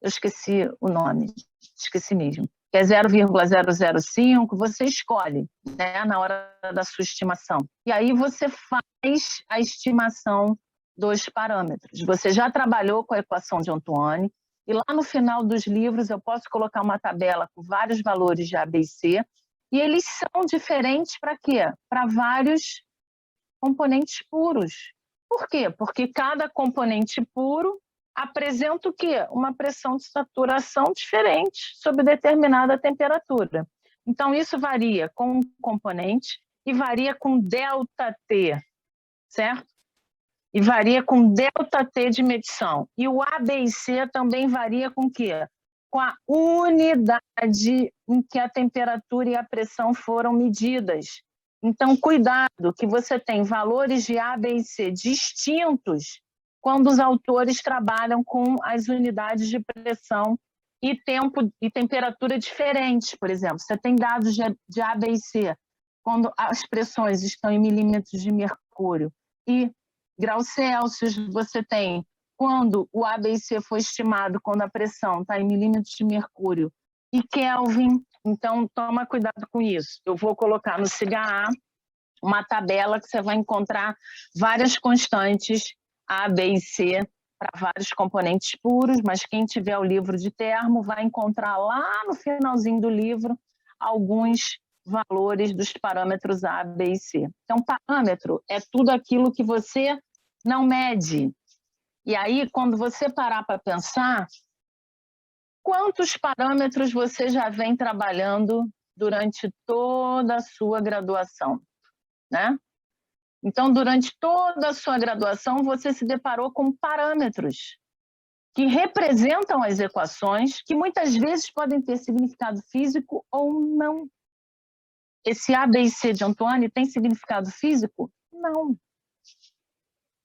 Eu esqueci o nome, esqueci mesmo. Que é 0,005, você escolhe, né, na hora da sua estimação. E aí você faz a estimação dos parâmetros. Você já trabalhou com a equação de Antoine, e lá no final dos livros eu posso colocar uma tabela com vários valores de A, B e C, e eles são diferentes para quê? Para vários componentes puros. Por quê? Porque cada componente puro apresenta o quê? Uma pressão de saturação diferente sob determinada temperatura. Então, isso varia com o componente e varia com ΔT, certo? E varia com ΔT de medição. E o A, B e C também varia com o quê? Com a unidade em que a temperatura e a pressão foram medidas. Então, cuidado, que você tem valores de A, B e C distintos quando os autores trabalham com as unidades de pressão e tempo e temperatura diferentes, por exemplo. Você tem dados de A, B e C, quando as pressões estão em milímetros de mercúrio, e graus Celsius você tem quando o A, B e C foi estimado, quando a pressão está em milímetros de mercúrio, e Kelvin. Então, toma cuidado com isso. Eu vou colocar no CIGA uma tabela que você vai encontrar várias constantes A, B e C para vários componentes puros, mas quem tiver o livro de termo vai encontrar lá no finalzinho do livro alguns valores dos parâmetros A, B e C. Então, parâmetro é tudo aquilo que você não mede. E aí, quando você parar para pensar, quantos parâmetros você já vem trabalhando durante toda a sua graduação, né? Então, durante toda a sua graduação, você se deparou com parâmetros que representam as equações, que muitas vezes podem ter significado físico ou não. Esse A, B e C de Antoine tem significado físico? Não.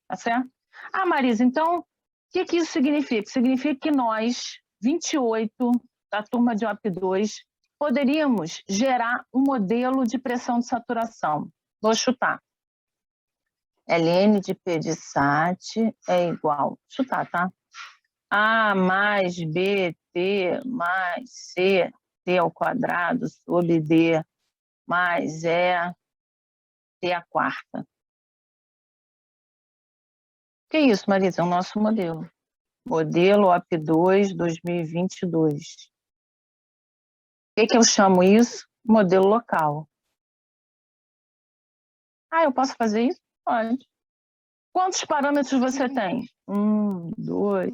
Tá certo? Ah, Marisa, então, o que isso significa? Significa que nós, 28 da turma de OP2, poderíamos gerar um modelo de pressão de saturação. Vou chutar. Ln de P de SAT é igual, chutar, tá? A mais B, T mais C, T ao quadrado sobre D mais E, T à quarta. O que é isso, Marisa? É o nosso modelo. Modelo OP2 2022. O que eu chamo isso? Modelo local. Ah, eu posso fazer isso? Pode. Quantos parâmetros você tem? 1, 2,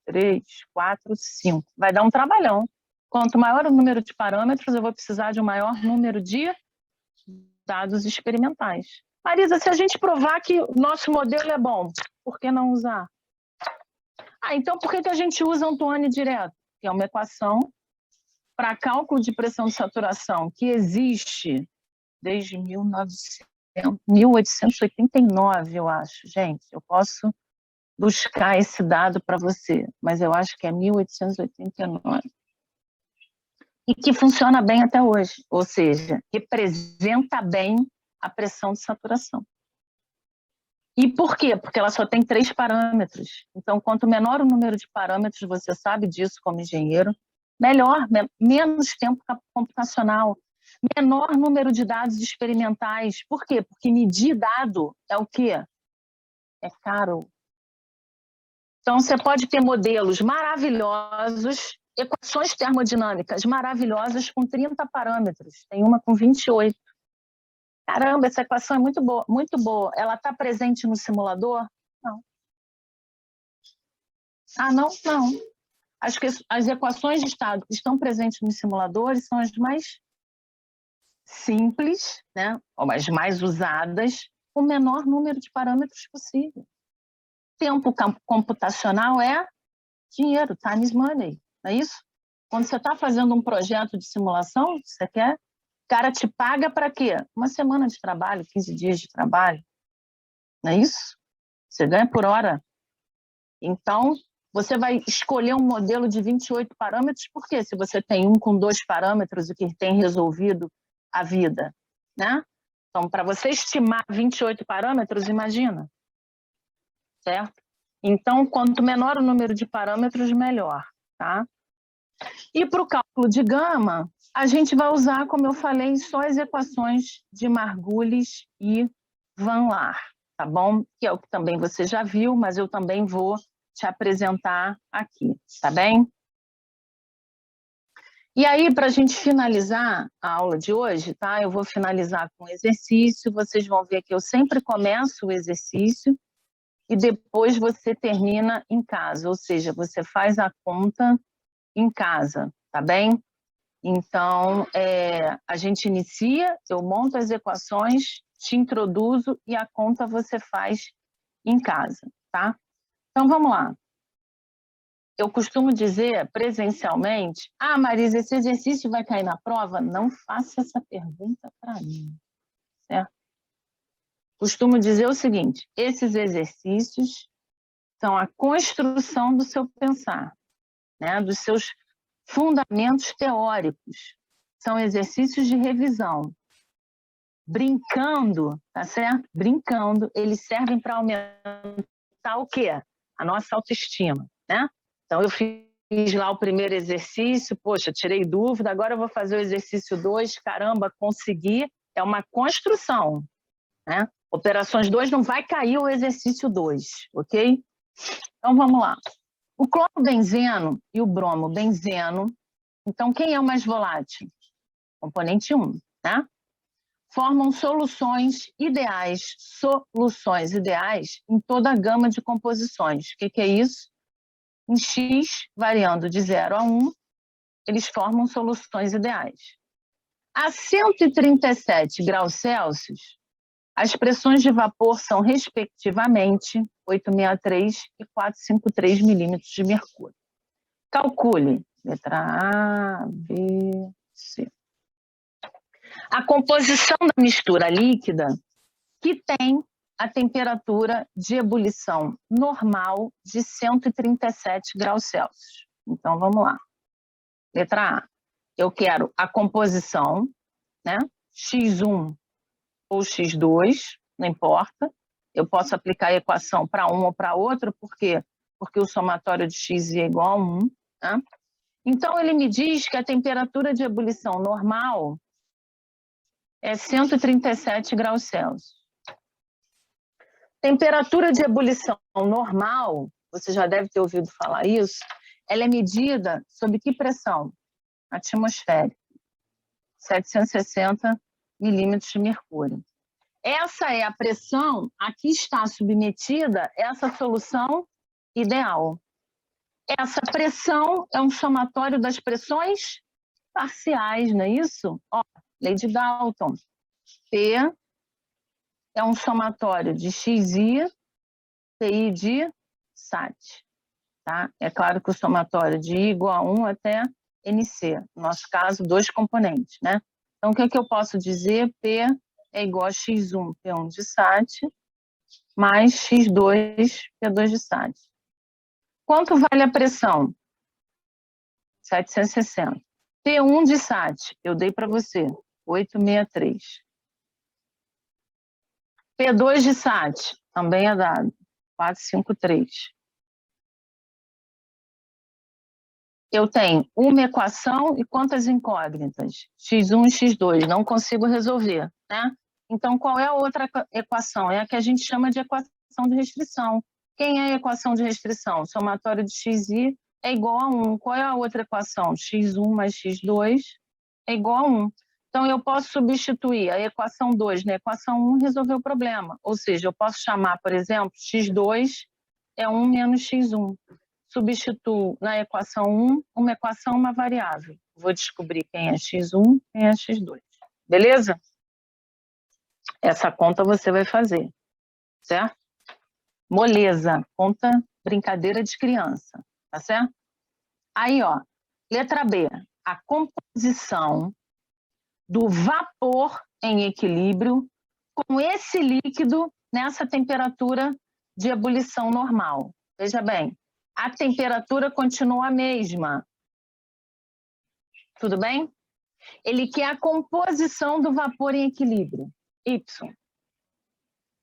3, 4, 5. Vai dar um trabalhão. Quanto maior o número de parâmetros, eu vou precisar de um maior número de dados experimentais. Marisa, se a gente provar que o nosso modelo é bom, por que não usar? Ah, então por que a gente usa Antoine direto? Que é uma equação para cálculo de pressão de saturação que existe desde 1889, eu acho. Gente, eu posso buscar esse dado para você, mas eu acho que é 1889. E que funciona bem até hoje, ou seja, representa bem a pressão de saturação. E por quê? Porque ela só tem 3 parâmetros. Então, quanto menor o número de parâmetros, você sabe disso como engenheiro, melhor, menos tempo computacional, menor número de dados experimentais. Por quê? Porque medir dado é o quê? É caro. Então, você pode ter modelos maravilhosos, equações termodinâmicas maravilhosas com 30 parâmetros. Tem uma com 28. Caramba, essa equação é muito boa, muito boa. Ela está presente no simulador? Não. Ah, não? Não. Acho que as equações de estado que estão presentes nos simuladores são as mais simples, né? Ou as mais usadas, com o menor número de parâmetros possível. Tempo computacional é dinheiro, time is money, não é isso? Quando você está fazendo um projeto de simulação, você quer, o cara te paga para quê? Uma semana de trabalho, 15 dias de trabalho, não é isso? Você ganha por hora. Então, você vai escolher um modelo de 28 parâmetros, por quê? Se você tem um com 2 parâmetros, o que tem resolvido a vida, né? Então, para você estimar 28 parâmetros, imagina, certo? Então, quanto menor o número de parâmetros, melhor, tá? E para o cálculo de gama, a gente vai usar, como eu falei, só as equações de Margulis e Van Laar, tá bom? Que é o que também você já viu, mas eu também vou te apresentar aqui, tá bem? E aí, para a gente finalizar a aula de hoje, tá? Eu vou finalizar com um exercício, vocês vão ver que eu sempre começo o exercício e depois você termina em casa, ou seja, você faz a conta em casa, tá bem? Então, a gente inicia, eu monto as equações, te introduzo e a conta você faz em casa, tá? Então, vamos lá. Eu costumo dizer presencialmente, Marisa, esse exercício vai cair na prova? Não faça essa pergunta para mim, certo? Costumo dizer o seguinte, esses exercícios são a construção do seu pensar, né? Dos seus fundamentos teóricos. São exercícios de revisão. Brincando, tá certo? Brincando, eles servem para aumentar o quê? A nossa autoestima, né? Então, eu fiz lá o primeiro exercício, poxa, tirei dúvida, agora eu vou fazer o exercício 2, caramba, consegui. É uma construção, né? Operações 2 não vai cair o exercício 2, ok? Então, vamos lá. O clorobenzeno e o bromobenzeno, então, quem é o mais volátil? Componente 1, né? Formam soluções ideais em toda a gama de composições. O que é isso? Em X, variando de 0 a 1, eles formam soluções ideais. A 137 graus Celsius, as pressões de vapor são, respectivamente, 863 e 453 milímetros de mercúrio. Calcule. Letra A, B, C. A composição da mistura líquida que tem a temperatura de ebulição normal de 137 graus Celsius. Então, vamos lá. Letra A. Eu quero a composição, né? X1 ou X2, não importa. Eu posso aplicar a equação para um ou para outro, por quê? Porque o somatório de X é igual a 1. Né? Então, ele me diz que a temperatura de ebulição normal é 137 graus Celsius. Temperatura de ebulição normal, você já deve ter ouvido falar isso, ela é medida sob que pressão? Atmosférica. 760 milímetros de mercúrio. Essa é a pressão a que está submetida essa solução ideal. Essa pressão é um somatório das pressões parciais, não é isso? Ó, lei de Dalton. P é um somatório de XI, PI de SAT. Tá? É claro que o somatório de I igual a 1 até NC. No nosso caso, 2 componentes. Né? Então, o que é que eu posso dizer? P é igual a X1, P1 de SAT, mais X2, P2 de SAT. Quanto vale a pressão? 760. P1 de SAT, eu dei para você, 863. P2 de SAT, também é dado, 453. Eu tenho uma equação e quantas incógnitas? X1 e X2, não consigo resolver, né? Então, qual é a outra equação? É a que a gente chama de equação de restrição. Quem é a equação de restrição? O somatório de XI é igual a 1. Qual é a outra equação? X1 mais X2 é igual a 1. Então, eu posso substituir a equação 2 na equação 1 e resolver o problema. Ou seja, eu posso chamar, por exemplo, X2 é 1 menos X1. Substituo na equação 1 uma equação, uma variável. Vou descobrir quem é X1 e quem é X2. Beleza? Essa conta você vai fazer, certo? Moleza, conta brincadeira de criança, tá certo? Aí, ó, letra B, a composição do vapor em equilíbrio com esse líquido nessa temperatura de ebulição normal. Veja bem, a temperatura continua a mesma. Tudo bem? Ele quer a composição do vapor em equilíbrio, Y.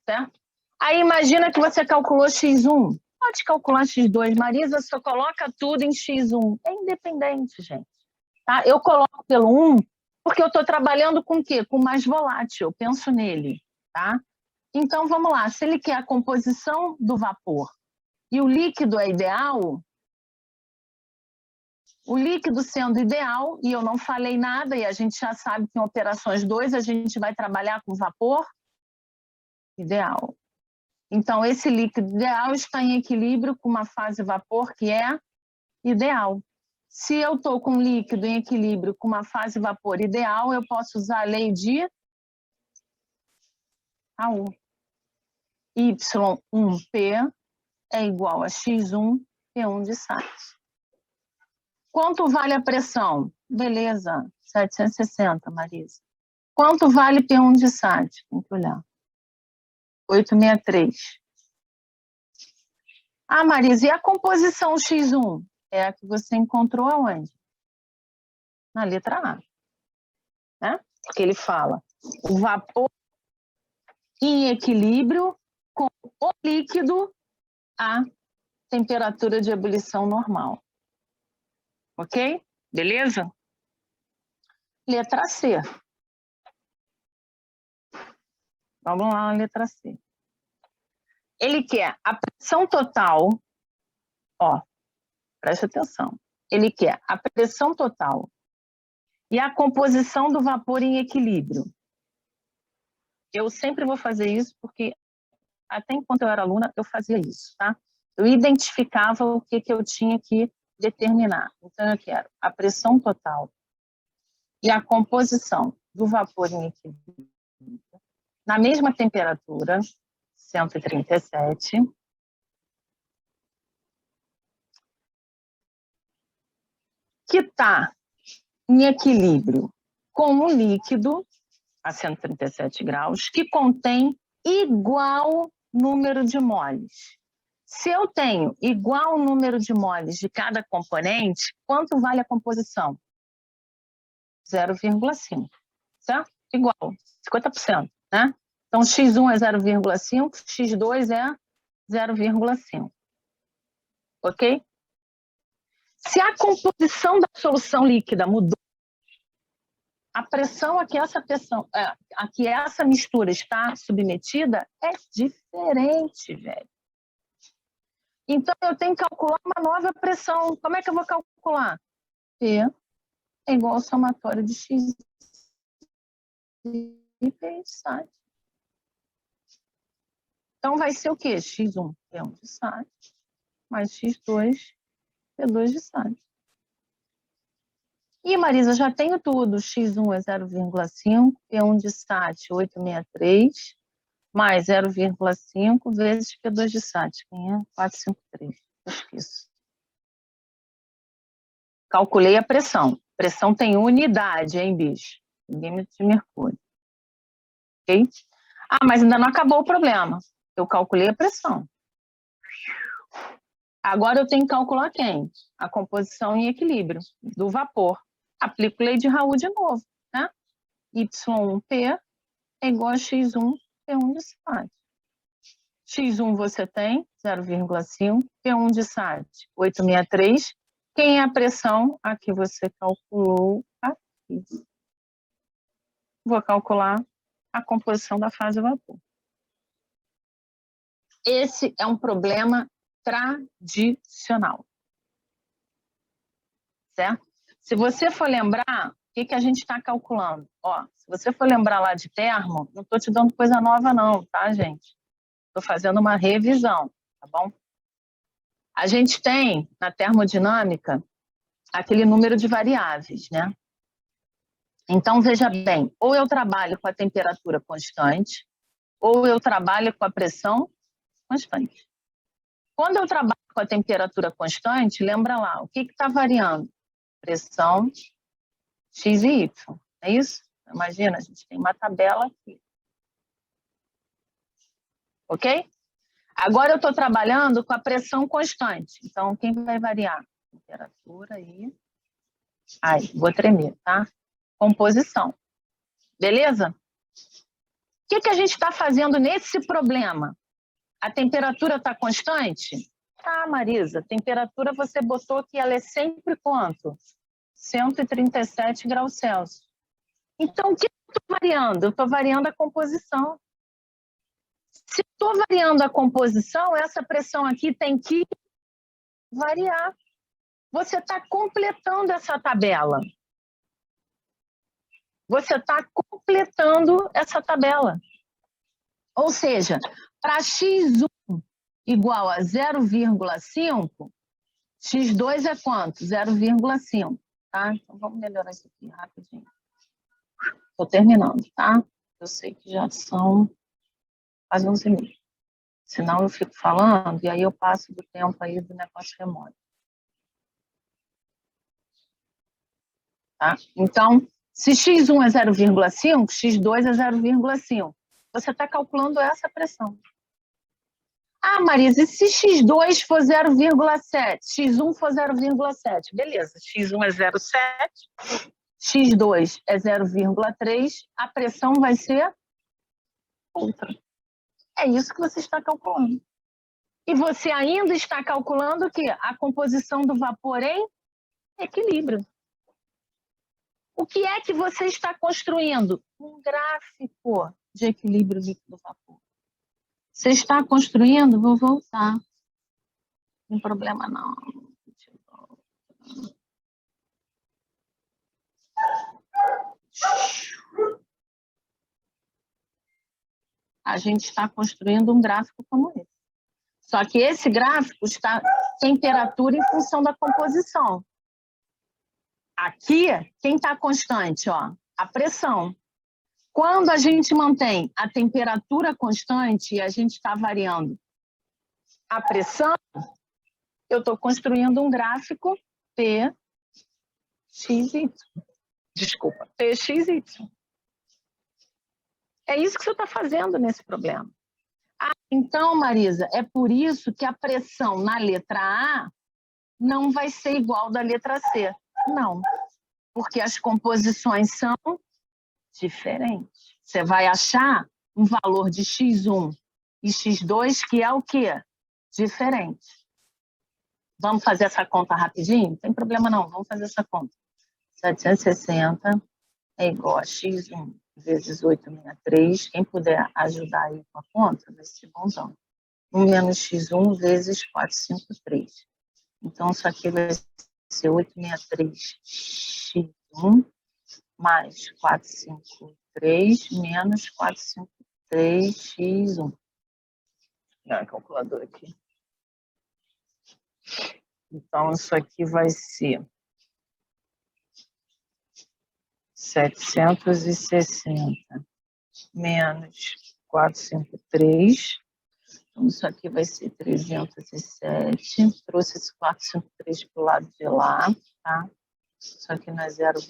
Certo? Aí imagina que você calculou X1. Pode calcular X2. Marisa, só coloca tudo em X1. É independente, gente. Tá? Eu coloco pelo 1 porque eu estou trabalhando com o quê? Com mais volátil. Eu penso nele. Tá? Então, vamos lá. Se ele quer a composição do vapor e o líquido é ideal, o líquido sendo ideal, e eu não falei nada, e a gente já sabe que em operações 2 a gente vai trabalhar com vapor ideal. Então, esse líquido ideal está em equilíbrio com uma fase vapor que é ideal. Se eu estou com um líquido em equilíbrio com uma fase vapor ideal, eu posso usar a lei de AU. Y1P é igual a X1, P1 de SAT. Quanto vale a pressão? Beleza, 760, Marisa. Quanto vale P1 de SAT? Tem que olhar. 863. Ah, Marisa, e a composição X1? É a que você encontrou aonde? Na letra A. Né? Porque ele fala o vapor em equilíbrio com o líquido a temperatura de ebulição normal. Ok? Beleza? Letra C. Vamos lá, letra C. Ele quer a pressão total, ó, preste atenção. Ele quer a pressão total E a composição do vapor em equilíbrio. Eu sempre vou fazer isso, porque até enquanto eu era aluna, eu fazia isso, tá? Eu identificava o que eu tinha que determinar. Então, eu quero a pressão total e a composição do vapor em equilíbrio na mesma temperatura, 137, que está em equilíbrio com um líquido a 137 graus, que contém igual número de moles. Se eu tenho igual número de moles de cada componente, quanto vale a composição? 0,5, certo? Igual, 50%, né? Então, x1 é 0,5, x2 é 0,5. Ok? Se a composição da solução líquida mudou, a pressão a que essa mistura está submetida é diferente, velho. Então, eu tenho que calcular uma nova pressão. Como é que eu vou calcular? P é igual ao somatório de X e P de SAT. Então, vai ser o quê? X1, P1 de SAT, mais X2, P2 de SAT. E, Marisa, já tenho tudo. X1 é 0,5, P1 de SAT 863, mais 0,5 vezes P2 de SAT, que é 453. Isso. Calculei a pressão. Pressão tem unidade, hein, bicho? Milímetro de mercúrio. Ok? Ah, mas ainda não acabou o problema. Eu calculei a pressão. Agora eu tenho que calcular quem? A composição em equilíbrio do vapor. Aplico lei de Raul de novo, né? Y1P é igual a X1, P1 de SAT. X1 você tem 0,5, P1 de SAT 863. Quem é a pressão? A que você calculou aqui. Vou calcular a composição da fase vapor. Esse é um problema tradicional. Certo? Se você for lembrar, o que a gente está calculando? Ó, se você for lembrar lá de termo, não estou te dando coisa nova não, tá, gente? Estou fazendo uma revisão, tá bom? A gente tem, na termodinâmica, aquele número de variáveis, né? Então, veja bem, ou eu trabalho com a temperatura constante, ou eu trabalho com a pressão constante. Quando eu trabalho com a temperatura constante, lembra lá, o que está variando? Pressão X e Y, é isso? Imagina, a gente tem uma tabela aqui. Ok? Agora eu estou trabalhando com a pressão constante. Então, quem vai variar? Temperatura e... Ai, vou tremer, tá? Composição. Beleza? O que a gente está fazendo nesse problema? A temperatura está constante? Ah, Marisa, a temperatura você botou que ela é sempre quanto? 137 graus Celsius. Então, o que eu estou variando? Eu estou variando a composição. Se estou variando a composição, essa pressão aqui tem que variar. Você está completando essa tabela. Você está completando essa tabela. Ou seja, para X1 igual a 0,5, X2 é quanto? 0,5. Tá? Então, vamos melhorar isso aqui rapidinho. Estou terminando, tá? Eu sei que já são quase 11h30. Senão eu fico falando e aí eu passo do tempo aí do negócio remoto. Tá? Então, se X1 é 0,5, X2 é 0,5. Você está calculando essa pressão. Ah, Marisa, e se X2 for 0,7, X1 for 0,7? Beleza, X1 é 0,7, X2 é 0,3, a pressão vai ser outra. É isso que você está calculando. E você ainda está calculando o quê? A composição do vapor em equilíbrio. O que é que você está construindo? Um gráfico de equilíbrio líquido-vapor. Você está construindo? Vou voltar. Não tem problema não. a gente está construindo um gráfico como esse. Só que esse gráfico está temperatura em função da composição. Aqui, quem está constante? Ó, a pressão. Quando a gente mantém a temperatura constante e a gente está variando a pressão, eu estou construindo um gráfico PXY. Desculpa, PXY. É isso que você está fazendo nesse problema. Ah, então, Marisa, é por isso que a pressão na letra A não vai ser igual da letra C. Não, porque as composições são diferentes. Você vai achar um valor de X1 e X2 que é o quê? Diferente. Vamos fazer essa conta rapidinho? Não tem problema não, vamos fazer essa conta. 760 é igual a X1 vezes 863. Quem puder ajudar aí com a conta, vai ser bonzão. 1 menos X1 vezes 453. Então, isso aqui vai ser 863X1 mais 453 menos 453X1. Vou pegar a calculadora aqui. Então, isso aqui vai ser 760 menos 453. Então, isso aqui vai ser 307. Trouxe esse 453 para o lado de lá, tá? Isso aqui não é 0,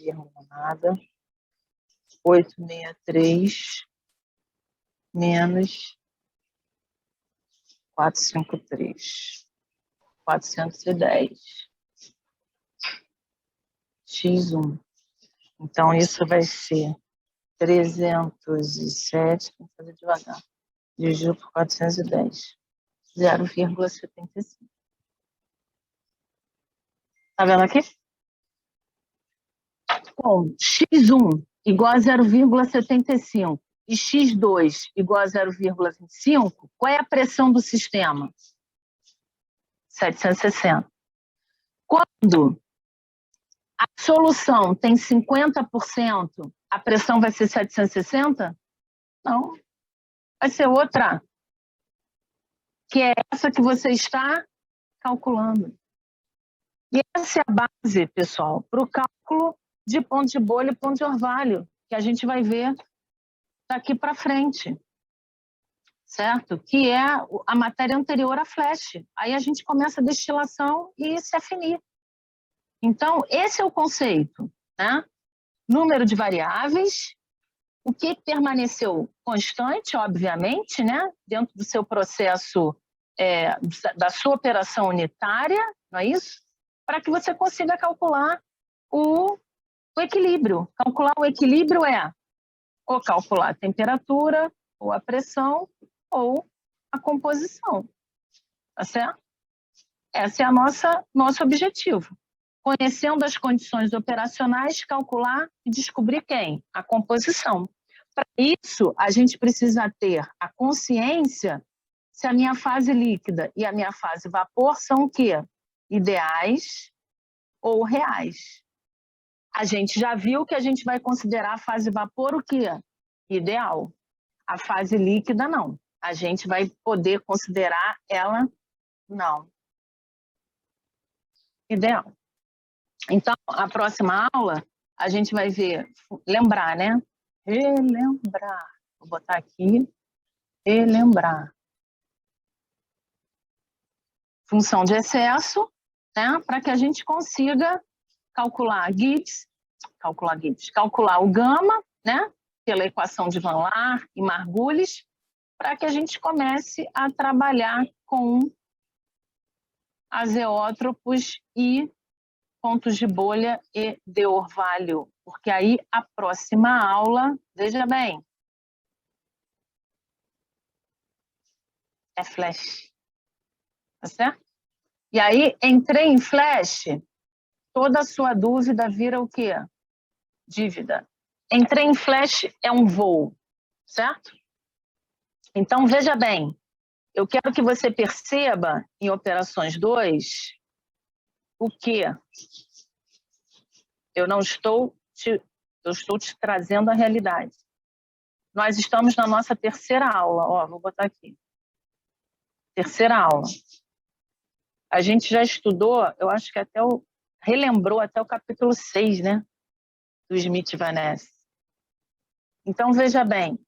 nada. 863 menos 453. 410. X1. Então, isso vai ser 307, tem que fazer devagar, dividido por 410, 0,75. Tá vendo aqui? Com X1 igual a 0,75 e X2 igual a 0,25, qual é a pressão do sistema? 760. Quando a solução tem 50%, a pressão vai ser 760? Não. Vai ser outra. Que é essa que você está calculando. E essa é a base, pessoal, para o cálculo de ponto de bolha e ponto de orvalho, que a gente vai ver daqui para frente. Certo? Que é a matéria anterior à flash. Aí a gente começa a destilação e se afinir. Então, esse é o conceito, né? Número de variáveis, o que permaneceu constante, obviamente, né? Dentro do seu processo, da sua operação unitária, não é isso? Para que você consiga calcular o equilíbrio. Calcular o equilíbrio é ou calcular a temperatura, ou a pressão, ou a composição. Tá certo? Esse é nosso objetivo. Conhecendo as condições operacionais, calcular e descobrir quem? A composição. Para isso, a gente precisa ter a consciência se a minha fase líquida e a minha fase vapor são o quê? Ideais ou reais. A gente já viu que a gente vai considerar a fase vapor o quê? Ideal. A fase líquida, não. A gente vai poder considerar ela, não. Ideal. Então, a próxima aula, a gente vai ver, lembrar, né? Relembrar. Vou botar aqui, relembrar. Função de excesso, né? Para que a gente consiga calcular o gama, né? Pela equação de Van Laar e Margulis, para que a gente comece a trabalhar com azeótropos e pontos de bolha e de orvalho, porque aí a próxima aula, veja bem, é flash, tá certo? E aí, entrei em flash, toda a sua dúvida vira o quê? Dívida. Entrei em flash é um voo, certo? Então, veja bem, eu quero que você perceba em operações 2 o que eu estou te trazendo a realidade. nós estamos na nossa terceira aula. Ó, vou botar aqui. Terceira aula. A gente já estudou, eu acho que relembrou até o capítulo 6, né? Do Smith e Van Ness. Então, veja bem,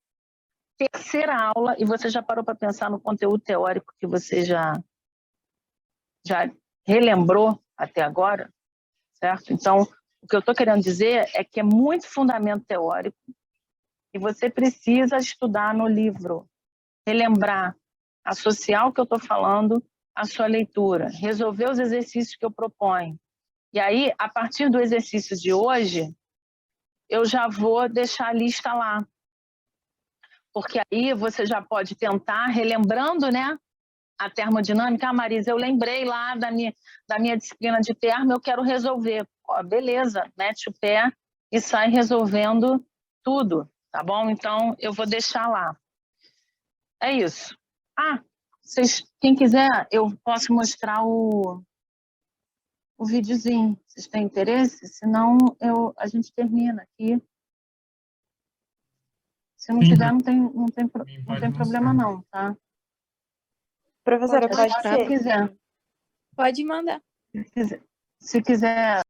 terceira aula, e você já parou para pensar no conteúdo teórico que você já relembrou até agora, certo? Então, o que eu estou querendo dizer é que é muito fundamento teórico e você precisa estudar no livro, relembrar, associar o que eu estou falando à sua leitura, resolver os exercícios que eu proponho. E aí, a partir do exercício de hoje, eu já vou deixar a lista lá. Porque aí você já pode tentar, relembrando, né, a termodinâmica. Marisa, eu lembrei lá da minha disciplina de termo, eu quero resolver. Ó, beleza, mete o pé e sai resolvendo tudo, tá bom? Então, eu vou deixar lá. É isso. Quem quiser, eu posso mostrar o videozinho. Vocês têm interesse? Senão, a gente termina aqui. Se não tiver, não tem problema não, tá? Professora, pode ser? Se quiser. Pode mandar. Se quiser